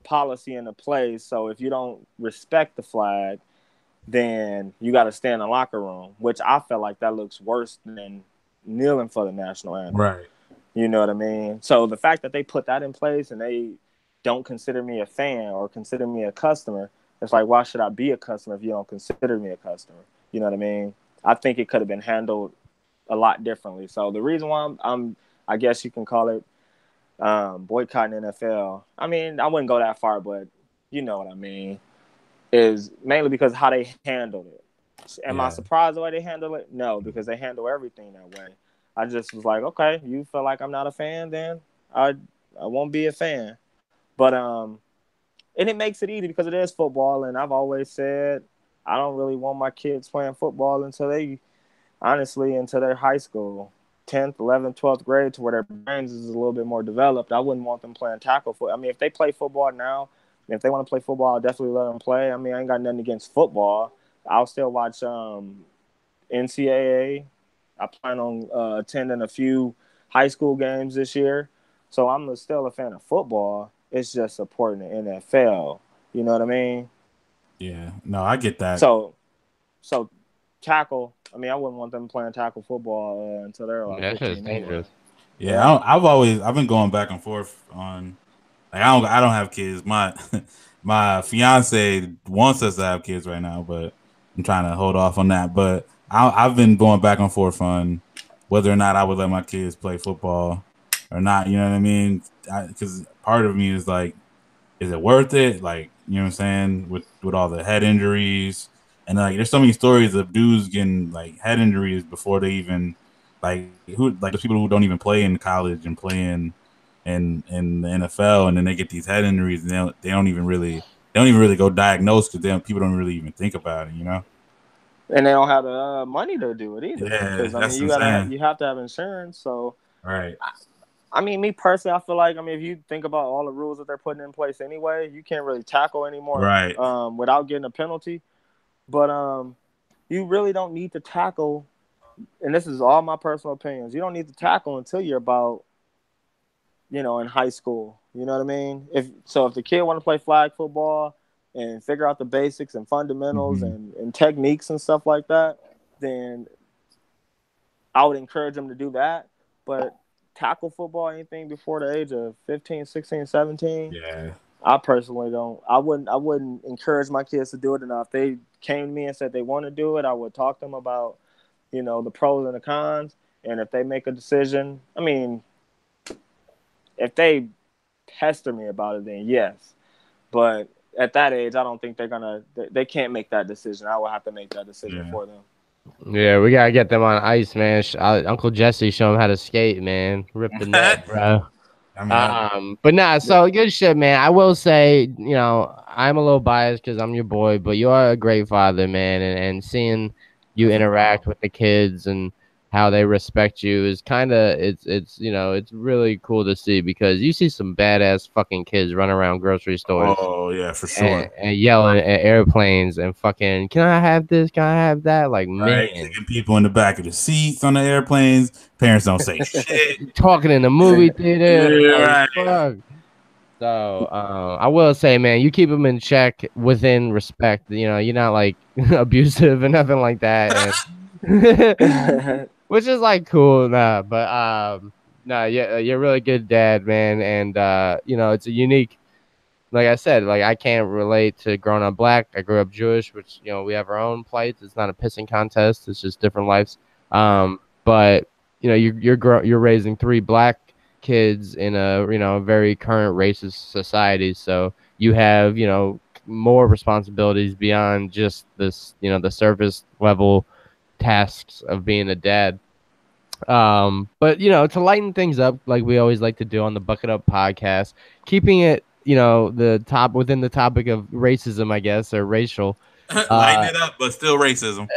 S3: policy into place. So if you don't respect the flag, then you got to stay in the locker room, which I feel like that looks worse than kneeling for the national anthem.
S1: Right.
S3: You know what I mean? So the fact that they put that in place and they don't consider me a fan or consider me a customer, it's like, why should I be a customer if you don't consider me a customer? You know what I mean? I think it could have been handled a lot differently. So the reason why I'm I guess you can call it boycotting NFL. I mean, I wouldn't go that far, but you know what I mean, is mainly because how they handled it. Am I surprised the way they handle it? No, because they handle everything that way. I just was like, okay, you feel like I'm not a fan, then I won't be a fan. But and it makes it easy because it is football, and I've always said I don't really want my kids playing football until their high school, 10th, 11th, 12th grade, to where their brains is a little bit more developed. I wouldn't want them playing tackle foot. I mean, if they play football now, if they want to play football, I'll definitely let them play. I mean, I ain't got nothing against football. I'll still watch NCAA. I plan on attending a few high school games this year. So I'm still a fan of football. It's just supporting the NFL. You know what I mean?
S1: Yeah. No, I get that.
S3: So tackle. I mean, I wouldn't want them playing tackle football until they're like 15
S2: dangerous.
S1: Yeah, I've been going back and forth on. Like I don't have kids. My fiance wants us to have kids right now, but I'm trying to hold off on that. But I've been going back and forth on whether or not I would let my kids play football or not. You know what I mean? Because part of me is like, is it worth it? Like, you know what I'm saying? With all the head injuries and like, there's so many stories of dudes getting like head injuries before they even like the people who don't even play in college and play in the NFL, and then they get these head injuries and they don't even really go diagnosed because people don't really even think about it, you know.
S3: And they don't have the money to do it either.
S1: Yeah,
S3: because I
S1: that's
S3: mean,
S1: insane.
S3: you have to have insurance. So,
S1: Right.
S3: I mean, me personally, I feel like, I mean, if you think about all the rules that they're putting in place anyway, you can't really tackle anymore,
S1: Right.
S3: Without getting a penalty. But you really don't need to tackle, and this is all my personal opinions. You don't need to tackle until you're about, in high school. You know what I mean? If the kid want to play flag football and figure out the basics and fundamentals and techniques and stuff like that, then I would encourage them to do that. But tackle football, anything before the age of 15, 16, 17,
S1: yeah,
S3: I personally don't. I wouldn't encourage my kids to do it. And if they came to me and said they want to do it, I would talk to them about, the pros and the cons. And if they make a decision, I mean, if they pester me about it, then yes. But at that age, I don't think they can't make that decision. I will have to make that decision for them.
S2: Yeah, we gotta get them on ice, man. Uncle Jesse show them how to skate, man. Rip the net, bro. But nah, so good shit, man. I will say, I'm a little biased because I'm your boy, but you are a great father, man. And seeing you interact with the kids and how they respect you is kind of it's really cool to see, because you see some badass fucking kids run around grocery stores.
S1: Oh yeah, for sure.
S2: And yelling at airplanes and fucking, can I have this? Can I have that? Like, man,
S1: kicking people in the back of the seats on the airplanes. Parents don't say shit.
S2: Talking in the movie theater.
S1: Yeah,
S2: like, fuck. So I will say, man, you keep them in check within respect. You're not like abusive and nothing like that. And which is like cool, but yeah, you're a really good dad, man, and it's a unique. Like I said, like I can't relate to growing up black. I grew up Jewish, which we have our own plights. It's not a pissing contest. It's just different lives. But you're raising 3 black kids in a very current racist society, so you have more responsibilities beyond just this the surface level tasks of being a dad. But to lighten things up, like we always like to do on the Bucket Up podcast, keeping it within the topic of racism, I guess, or racial.
S1: Lighten it up, but still racism.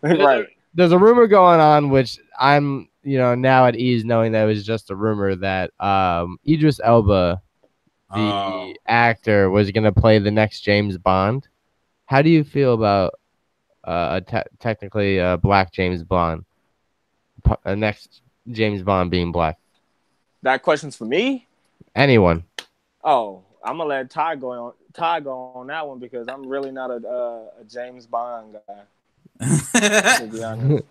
S3: Right.
S2: There's a rumor going on, which I'm now at ease knowing that it was just a rumor, that Idris Elba, the actor, was gonna play the next James Bond. How do you feel about technically black James Bond? Next James Bond being black.
S3: That question's for me?
S2: Anyone.
S3: Oh, I'm gonna let Ty go on that one, because I'm really not a James Bond guy. To be honest.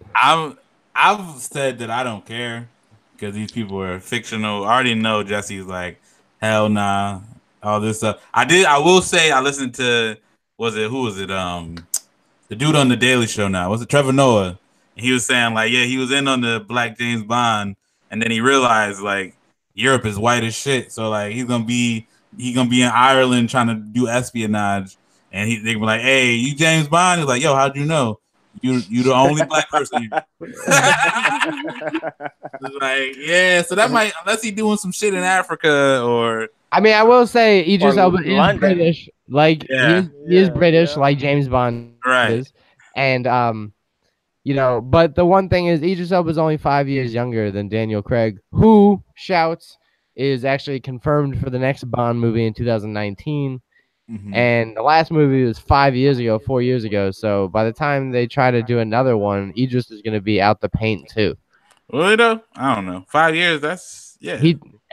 S1: I've said that I don't care because these people are fictional. I already know Jesse's like, hell nah, all this stuff. I will say I listened to who was it? The dude on the Daily Show now. Was it Trevor Noah? He was saying like, yeah, he was in on the black James Bond, and then he realized like Europe is white as shit, so like he's gonna be in Ireland trying to do espionage, and they were like, hey, you James Bond? He's like, yo, how'd you know? You the only black person. Like, yeah, so that might, unless he's doing some shit in Africa or.
S2: I mean, I will say Idris Elba is British. Like he is British, like James Bond is, and but the one thing is Idris Elba is only 5 years younger than Daniel Craig, who shouts is actually confirmed for the next Bond movie in 2019. And the last movie was 4 years ago. So by the time they try to do another one, Idris is going to be out the paint too.
S1: Really though? I don't know. 5 years, that's, yeah.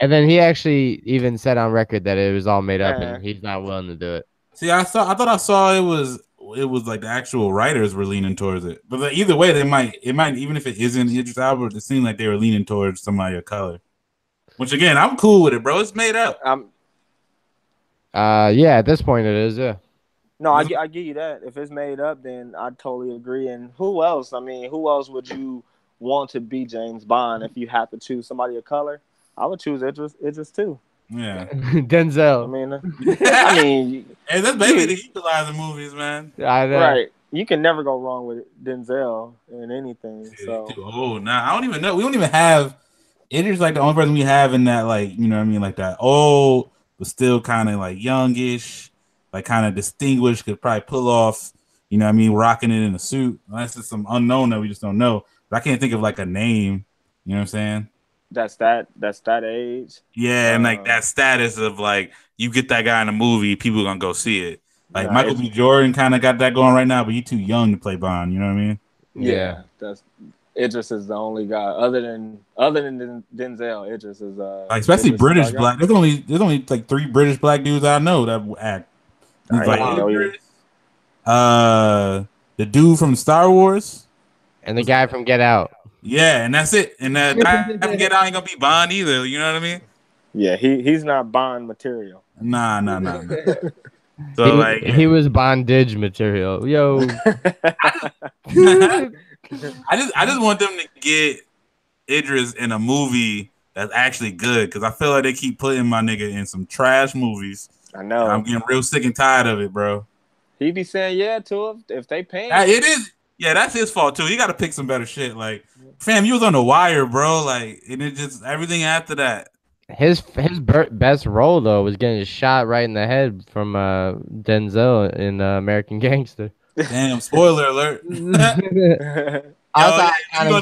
S2: And then he actually even said on record that it was all made up and he's not willing to do it.
S1: See, I thought I saw it was like the actual writers were leaning towards it. But either way, it might, even if it isn't Idris Elba, it seemed like they were leaning towards somebody of color. Which again, I'm cool with it, bro. It's made up.
S2: Yeah, at this point it is. Yeah.
S3: No, I give you that. If it's made up, then I totally agree. And who else? I mean, who else would you want to be James Bond if you had to choose somebody of color? I would choose Idris too.
S1: Yeah.
S2: Denzel.
S3: I mean,
S1: hey, that's baby the equalizer movies, man.
S2: I know.
S3: Right. You can never go wrong with Denzel in anything. So.
S1: Oh, nah, I don't even know. We don't even have. Idris like the only person we have in that, like, you know what I mean, like that old but still kind of like youngish, like kind of distinguished, could probably pull off, you know what I mean, rocking it in a suit. Unless it's some unknown that we just don't know. But I can't think of like a name. You know what I'm saying?
S3: That's that age.
S1: Yeah, and like that status of like you get that guy in a movie, people are gonna go see it. Like Michael B. Jordan kind of got that going right now, but he's too young to play Bond. You know what I mean?
S3: Yeah, that's Idris is the only guy other than Denzel. Idris is
S1: like especially Idris British black. There's only like 3 British black dudes I know that act. Like the dude from Star Wars
S2: and the guy from Get Out.
S1: Yeah, and that's it. And that guy from Get Out ain't gonna be Bond either. You know what I mean?
S3: Yeah, he's not Bond material.
S1: Nah. So
S2: he was bondage material. Yo.
S1: I just want them to get Idris in a movie that's actually good, because I feel like they keep putting my nigga in some trash movies.
S3: I know.
S1: I'm getting real sick and tired of it, bro.
S3: He be saying yeah to it if they pay.
S1: It is. Yeah, that's his fault too. He got to pick some better shit. Like, fam, you was on The Wire, bro. Like, and it just everything after that.
S2: His best role though was getting shot right in the head from Denzel in American Gangster.
S1: Damn, spoiler alert. You gonna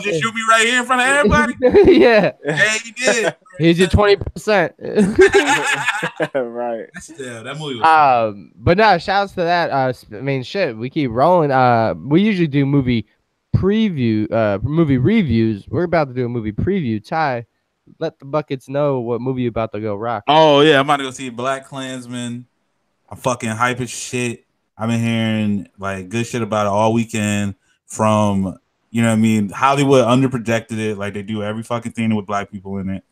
S1: just shoot me right here in front of everybody?
S2: Yeah.
S1: Yeah, he did.
S2: He's your 20%.
S3: Right.
S1: Still, that movie was
S2: but no, shouts to that. I mean, shit, we keep rolling. We usually do movie reviews. We're about to do a movie preview. Ty, let the buckets know what movie you're about to go rock.
S1: Oh yeah, I'm about to go see BlacKkKlansman. I'm fucking hype as shit. I've been hearing like good shit about it all weekend from, you know what I mean, Hollywood underprojected it like they do every fucking thing with black people in it.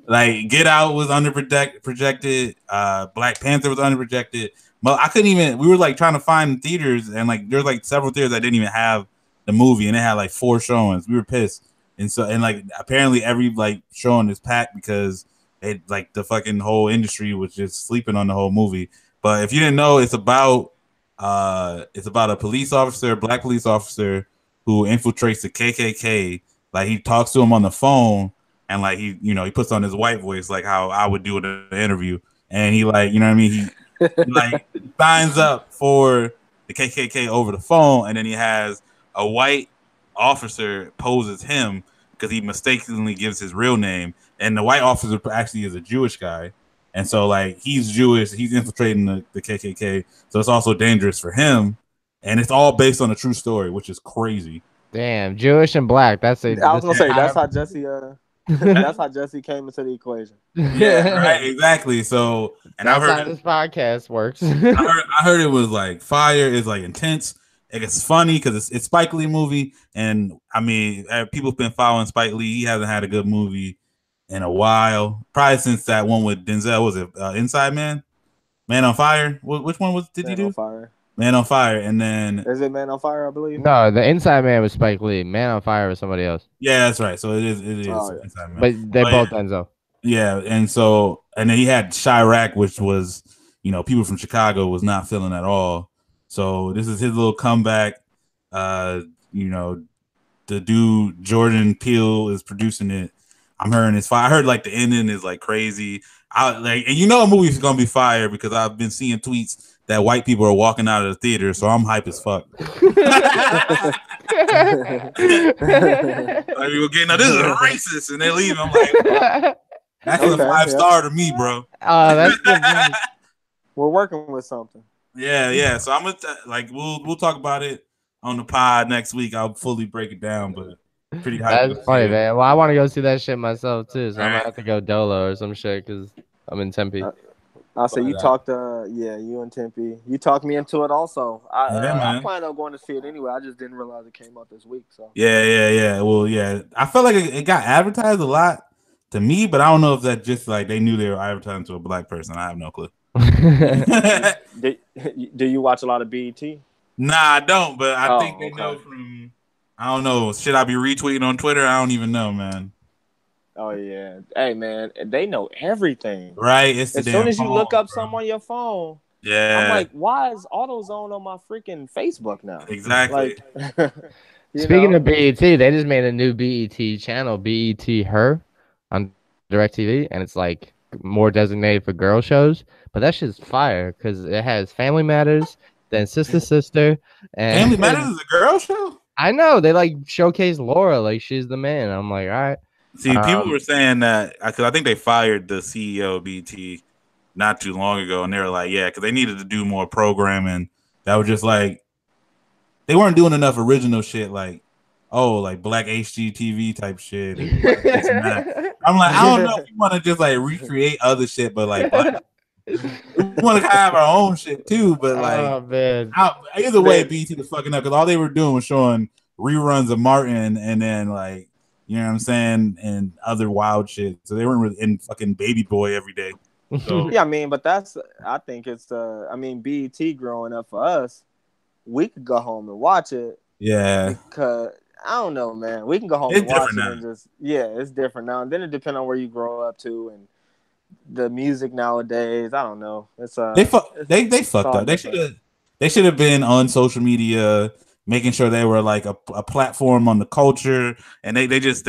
S1: Like Get Out was underprojected. Black Panther was underprojected. But I couldn't even, we were like trying to find theaters, and like there's like several theaters that didn't even have the movie, and it had like 4 showings. We were pissed. And so, and like apparently every like showing is packed because it like the fucking whole industry was just sleeping on the whole movie. But if you didn't know, it's about a police officer, black police officer, who infiltrates the KKK. Like he talks to him on the phone, and like he puts on his white voice, like how I would do it in an interview. And he like, you know what I mean? He like signs up for the KKK over the phone, and then he has a white officer poses him because he mistakenly gives his real name, and the white officer actually is a Jewish guy. And so, like, he's Jewish, he's infiltrating the KKK, so it's also dangerous for him. And it's all based on a true story, which is crazy.
S2: Damn, Jewish and black. I was
S3: gonna say that's how Jesse. That's how Jesse came into the equation.
S1: Yeah, right, exactly. So, and
S2: that's how this podcast works.
S1: I heard it was like fire. It's like intense. It's funny because it's Spike Lee movie, and I mean, people have been following Spike Lee. He hasn't had a good movie in a while, probably since that one with Denzel. Was it Inside Man? Man on Fire? Which one did he do?
S3: Man on Fire.
S1: Man on Fire, and then
S3: is it Man on Fire? I believe.
S2: No, the Inside Man was Spike Lee. Man on Fire was somebody else.
S1: Yeah, that's right. So it is
S2: Inside Man. But they're both Denzel.
S1: Yeah, and then he had Chirac, which was, people from Chicago was not feeling at all. So this is his little comeback. The dude Jordan Peele is producing it. I'm hearing it's fire. I heard like the ending is like crazy. A movie is gonna be fire because I've been seeing tweets that white people are walking out of the theater, so I'm hype as fuck. Like, we were getting, this is racist, and they leave. I'm like, that's a 5-star to me, bro.
S2: That's good.
S3: We're working with something.
S1: Yeah. So I'm gonna we'll talk about it on the pod next week. I'll fully break it down, but pretty hype.
S2: That's funny, man. Well, I want to go see that shit myself too, so I might have to go Dolo or some shit because I'm in Tempe.
S3: I'll say you talked you and Tempe. You talked me into it also. I plan on going to see it anyway. I just didn't realize it came out this week. So
S1: yeah. Well, yeah. I felt like it got advertised a lot, to me, but I don't know if that just like they knew they were advertising to a black person. I have no clue.
S3: Do you watch a lot of BET?
S1: Nah, I don't, but I think they know from, I don't know. Should I be retweeting on Twitter? I don't even know, man.
S3: Oh yeah. Hey man, they know everything.
S1: Right? It's
S3: as soon as you look up something on your phone,
S1: yeah.
S3: I'm like, why is AutoZone on my freaking Facebook now?
S1: Exactly.
S3: Like,
S2: Speaking of BET, they just made a new BET channel, BET Her, on DirecTV, and it's like more designated for girl shows. But that shit's fire because it has Family Matters, then Sister, and
S1: Family Matters is a girl show.
S2: I know they like showcase Laura like she's the man. I'm like, all right.
S1: See, people were saying that because I think they fired the CEO of BT not too long ago, and they were like, yeah, because they needed to do more programming. That was just like they weren't doing enough original shit, like like Black HGTV type shit. I'm like, I don't know if you want to just like recreate other shit, but like we want to have our own shit too. But like,
S2: oh man,
S1: either way, BT was fucking up because all they were doing was showing reruns of Martin, and then like. You know what I'm saying? And other wild shit. So they weren't really in fucking Baby Boy every day. So.
S3: Yeah, I mean, but I think it's, BET growing up for us, we could go home and watch it.
S1: Yeah.
S3: Because, I don't know, man. We can go home and watch it and just, it's different now. And then it depends on where you grow up to and the music nowadays. I don't know. It's
S1: they fucked up. They should have been on social media, making sure they were like a platform on the culture, and they just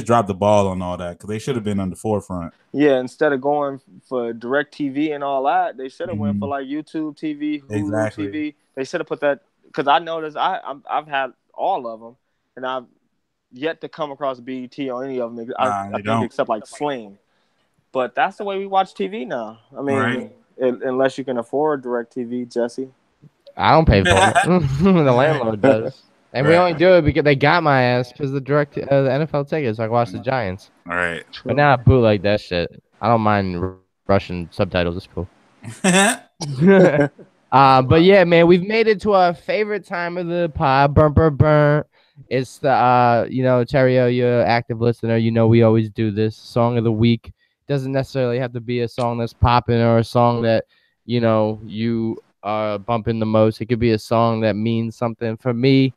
S1: dropped the ball on all that because they should have been on the forefront.
S3: Yeah, instead of going for DirecTV and all that, they should have went for like YouTube TV, Hulu TV. They should have put that because I noticed I've had all of them, and I've yet to come across BET on any of them. I think except like Sling. But that's the way we watch TV now. I mean, unless you can afford DirecTV, Jesse.
S2: I don't pay for it. The landlord does. And we only do it because they got my ass because the NFL tickets. So I watch the Giants.
S1: All right.
S2: But now I bootleg that shit. I don't mind Russian subtitles. It's cool. But yeah, man, we've made it to our favorite time of the pod. Burn. It's the Terrio, you're an active listener. You know we always do this. Song of the week. Doesn't necessarily have to be a song that's popping or a song that you are bumping the most. It could be a song that means something. For me,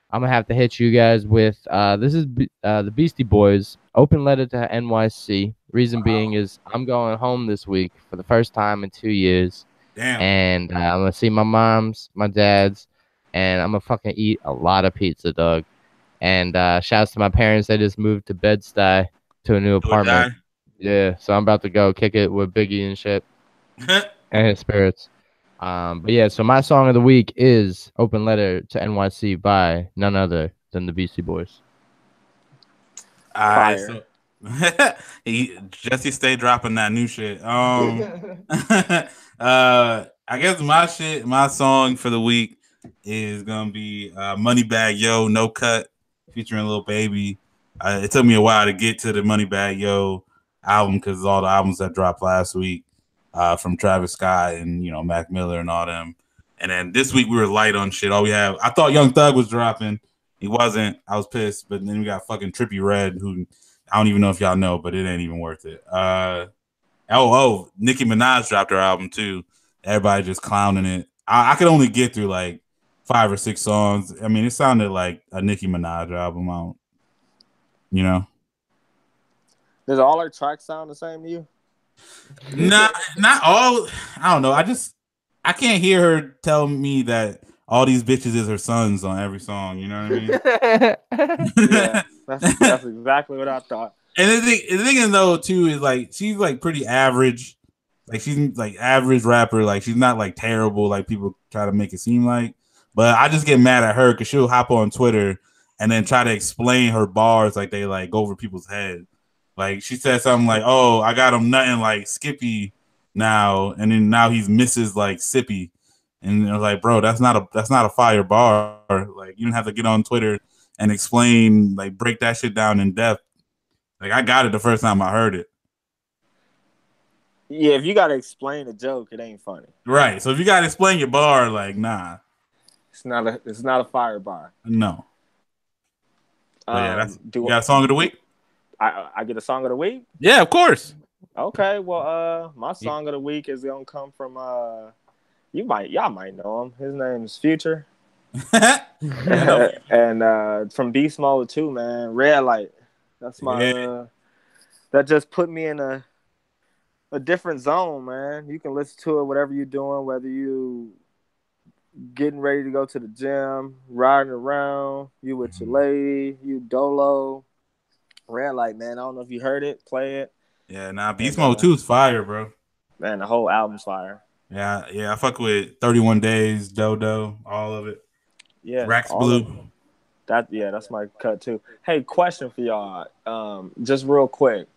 S2: I'm gonna have to hit you guys with this is the Beastie Boys, Open Letter to NYC. Reason being is I'm going home this week for the first time in 2 years.
S1: Damn.
S2: And I'm gonna see my mom's, my dad's, and I'm gonna fucking eat a lot of pizza, dog. And shouts to my parents. They just moved to Bed-Stuy to a new apartment. Yeah, so I'm about to go kick it with Biggie and shit and his spirits. But yeah, so my song of the week is Open Letter to NYC by none other than the Beastie Boys.
S1: So Jesse stay dropping that new shit. I guess my song for the week is gonna be Moneybagg Yo, No Cut, featuring Lil Baby. It took me a while to get to the Moneybagg Yo album because all the albums that dropped last week. From Travis Scott and Mac Miller and all them, and then this week we were light on shit. I thought Young Thug was dropping, he wasn't. I was pissed, but then we got fucking Trippie Redd, who I don't even know if y'all know, but it ain't even worth it. Nicki Minaj dropped her album too. Everybody just clowning it. I could only get through like 5 or 6 songs. I mean, it sounded like a Nicki Minaj album.
S3: Does all her tracks sound the same to you?
S1: Not all. I don't know. I can't hear her tell me that all these bitches is her sons on every song. You know what I mean?
S3: Yeah, that's exactly what I thought.
S1: And the thing though too is like she's like pretty average. Like she's like average rapper. Like she's not like terrible. Like people try to make it seem like. But I just get mad at her because she'll hop on Twitter and then try to explain her bars like they like go over people's head. Like she said something like, "Oh, I got him nothing like Skippy now," and then now he's Mrs. like Sippy, and I was like, "Bro, that's not a fire bar. Like you don't have to get on Twitter and explain like break that shit down in depth. Like I got it the first time I heard it.
S3: Yeah, if you gotta explain a joke, it ain't funny.
S1: Right. So if you gotta explain your bar, like nah,
S3: it's not a fire bar.
S1: No. But yeah, you got a song of the week.
S3: I get a song of the week.
S1: Yeah, of course.
S3: Okay, well, my song of the week is gonna come from y'all might know him. His name is Future, and from Beast Mode 2, man. Red Light. That's my that just put me in a different zone, man. You can listen to it whatever you're doing, whether you getting ready to go to the gym, riding around, you with your lady, you dolo. Red Light, man. I don't know if you heard it. Play it.
S1: Yeah, Beast Mode 2 is fire, bro.
S3: Man, the whole album's fire.
S1: Yeah, I fuck with 31 Days, Dodo, all of it.
S3: Yeah,
S1: Rax Blue.
S3: That's my cut too. Hey, question for y'all. Just real quick.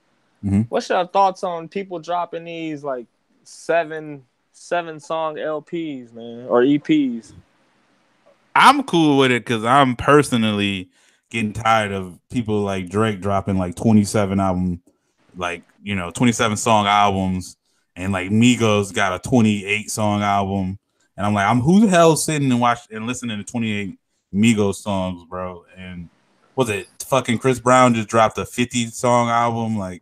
S1: Mm-hmm.
S3: What's your thoughts on people dropping these like seven song LPs, man, or EPs?
S1: I'm cool with it because I'm personally getting tired of people like Drake dropping like 27 album, like 27 song albums, and like Migos got a 28 song album, and I'm like, who the hell sitting and listening to 28 Migos songs, bro? And was it fucking Chris Brown just dropped a 50 song album? Like,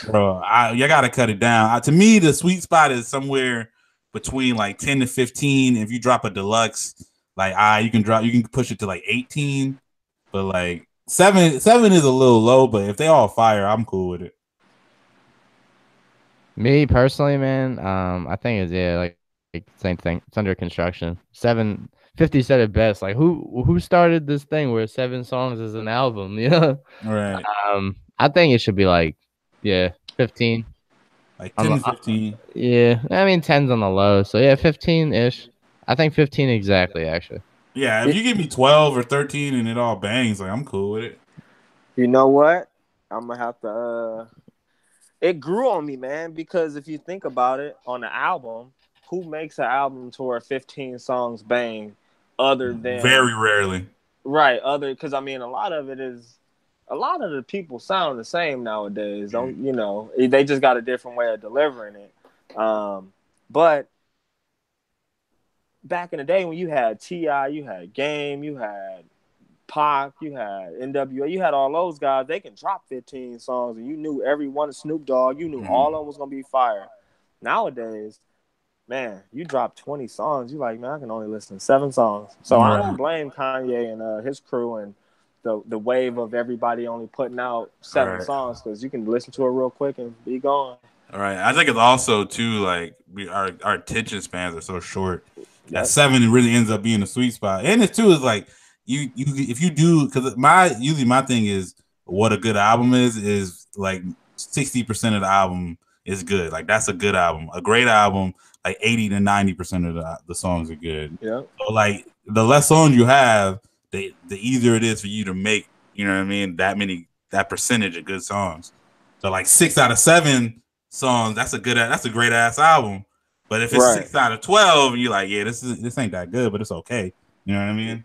S1: bro, you gotta cut it down. To me, the sweet spot is somewhere between like 10 to 15. If you drop a deluxe, like you can push it to like 18, but like seven is a little low. But if they all fire, I'm cool with it.
S2: Me personally, man, I think it's like same thing. It's under construction. 50 said it best. Like who started this thing where 7 songs is an album? You know,
S1: right?
S2: I think it should be like 15,
S1: like 10 to 15.
S2: Yeah, I mean 10's on the low, so yeah, 15-ish. I think 15 exactly, actually.
S1: Yeah, if you give me 12 or 13 and it all bangs, like I'm cool with it.
S3: You know what? I'm gonna have to. It grew on me, man, because if you think about it, on the album, who makes an album to where 15 songs bang, other than
S1: very rarely,
S3: right? Because I mean, a lot of the people sound the same nowadays. They just got a different way of delivering it. But back in the day when you had T.I., you had Game, you had Pac, you had NWA, you had all those guys, they can drop 15 songs and you knew every one of Snoop Dogg, you knew all of them was going to be fire. Nowadays, man, you drop 20 songs, you like, man, I can only listen to 7 songs. So I don't blame Kanye and his crew and the wave of everybody only putting out 7 songs, because you can listen to it real quick and be gone.
S1: All right. I think it's also too like our attention spans are so short. That 7 really ends up being a sweet spot, and it too is like you if you do, because usually my thing is what a good album is like 60% of the album is good. Like that's a good album. A great album, like 80 to 90% of the songs are good.
S3: Yeah.
S1: So like the less songs you have, the easier it is for you to make, you know what I mean, that percentage of good songs. So like 6 out of 7 songs, that's a great ass album. But if it's 6 out of 12, and you're like, yeah, this ain't that good, but it's okay. You know what I mean?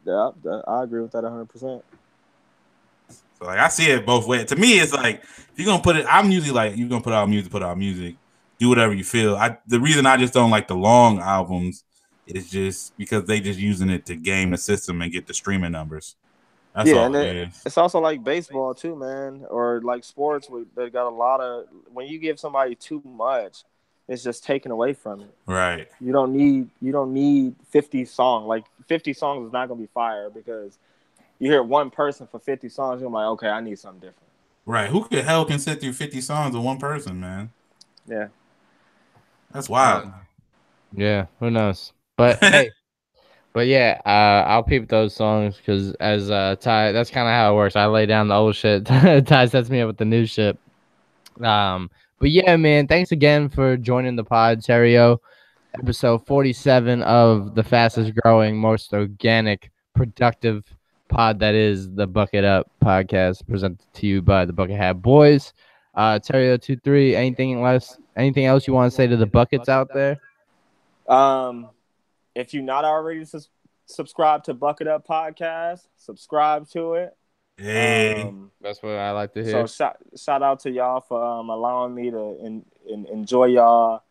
S3: Yeah, I agree with that 100%.
S1: So like I see it both ways. To me, it's like if you're gonna put it, I'm usually like, you're gonna put out music, do whatever you feel. The reason I just don't like the long albums is just because they just using it to game the system and get the streaming numbers. That's all it is.
S3: It's also like baseball too, man, or like sports. They got a lot of, when you give somebody too much, it's just taken away from it.
S1: Right.
S3: You don't need 50 songs. Like 50 songs is not gonna be fire, because you hear one person for 50 songs, you're like, okay, I need something different.
S1: Right. Who the hell can sit through 50 songs of one person, man?
S3: Yeah.
S1: That's wild.
S2: Yeah, who knows? But hey, yeah, I'll peep those songs because as Ty, that's kind of how it works. I lay down the old shit. Ty sets me up with the new shit. But yeah, man, thanks again for joining the pod, Terrio. Episode 47 of the fastest growing, most organic, productive pod that is the Bucket Up podcast, presented to you by the Bucket Hat Boys. Terrio23, anything else you want to say to the buckets out there?
S3: If you're not already subscribed to Bucket Up Podcast, subscribe to it.
S1: Hey,
S2: that's what I like to hear.
S3: So shout out to y'all for allowing me to enjoy y'all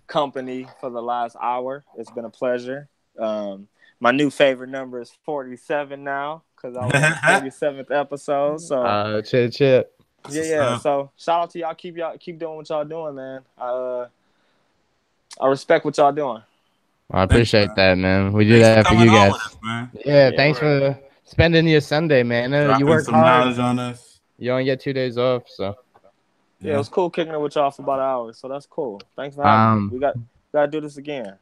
S3: company for the last hour. It's been a pleasure. My new favorite number is 47 now. because I was on the 47th episode. So
S2: chip.
S3: Yeah. So shout out to y'all. Keep doing what y'all doing, man. I respect what y'all doing.
S2: I appreciate that, man. We do that for you guys.
S1: Man.
S2: Yeah, thanks for spending your Sunday, man. You work
S1: some
S2: hard.
S1: knowledge on us.
S2: You only get 2 days off, so.
S3: Yeah, it was cool kicking it with y'all for about an hour, so that's cool. Thanks for having me. We gotta do this again.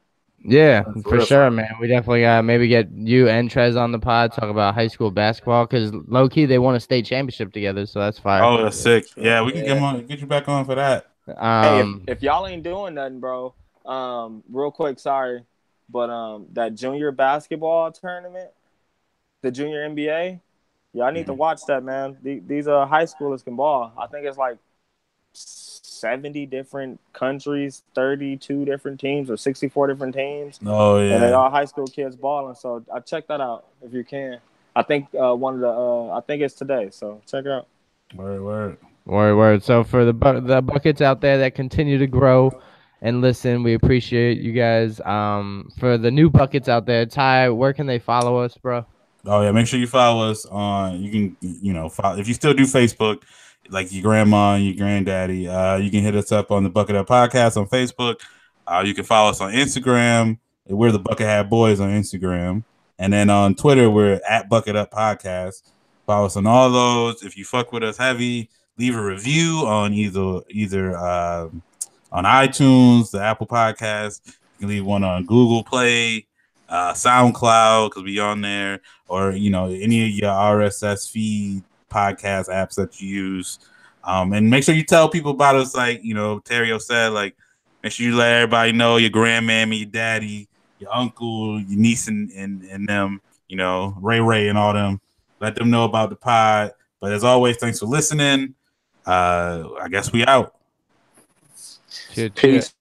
S2: Yeah, for sure, man. We definitely gotta maybe get you and Trez on the pod, talk about high school basketball, because low key they won a state championship together, so that's fire.
S1: Oh, that's sick. Yeah, we can get you back on for that.
S3: Hey, if y'all ain't doing nothing, bro, real quick, sorry, but that junior basketball tournament, the junior NBA, y'all need to watch that, man. These high schoolers can ball. I think it's like 70 different countries, 32 different teams, or 64 different teams.
S1: Oh yeah,
S3: and they all high school kids balling. So I check that out if you can. I think I think it's today. So check it out.
S2: Word. So for the buckets out there that continue to grow and listen, we appreciate you guys. For the new buckets out there, Ty, where can they follow us, bro?
S1: Oh yeah, make sure you follow us on. You can follow if you still do Facebook. Like your grandma and your granddaddy, you can hit us up on the Bucket Up Podcast on Facebook. You can follow us on Instagram. We're the Bucket Hat Boys on Instagram. And then on Twitter, we're at Bucket Up Podcast. Follow us on all those. If you fuck with us heavy, leave a review on either on iTunes, the Apple Podcast. You can leave one on Google Play, SoundCloud, because we on there, or any of your RSS feed podcast apps that you use, and make sure you tell people about us. Like Terrio said, like make sure you let everybody know, your grandmammy, your daddy, your uncle, your niece, and them, Ray and all them. Let them know about the pod. But as always, thanks for listening. I guess we out.
S3: Peace.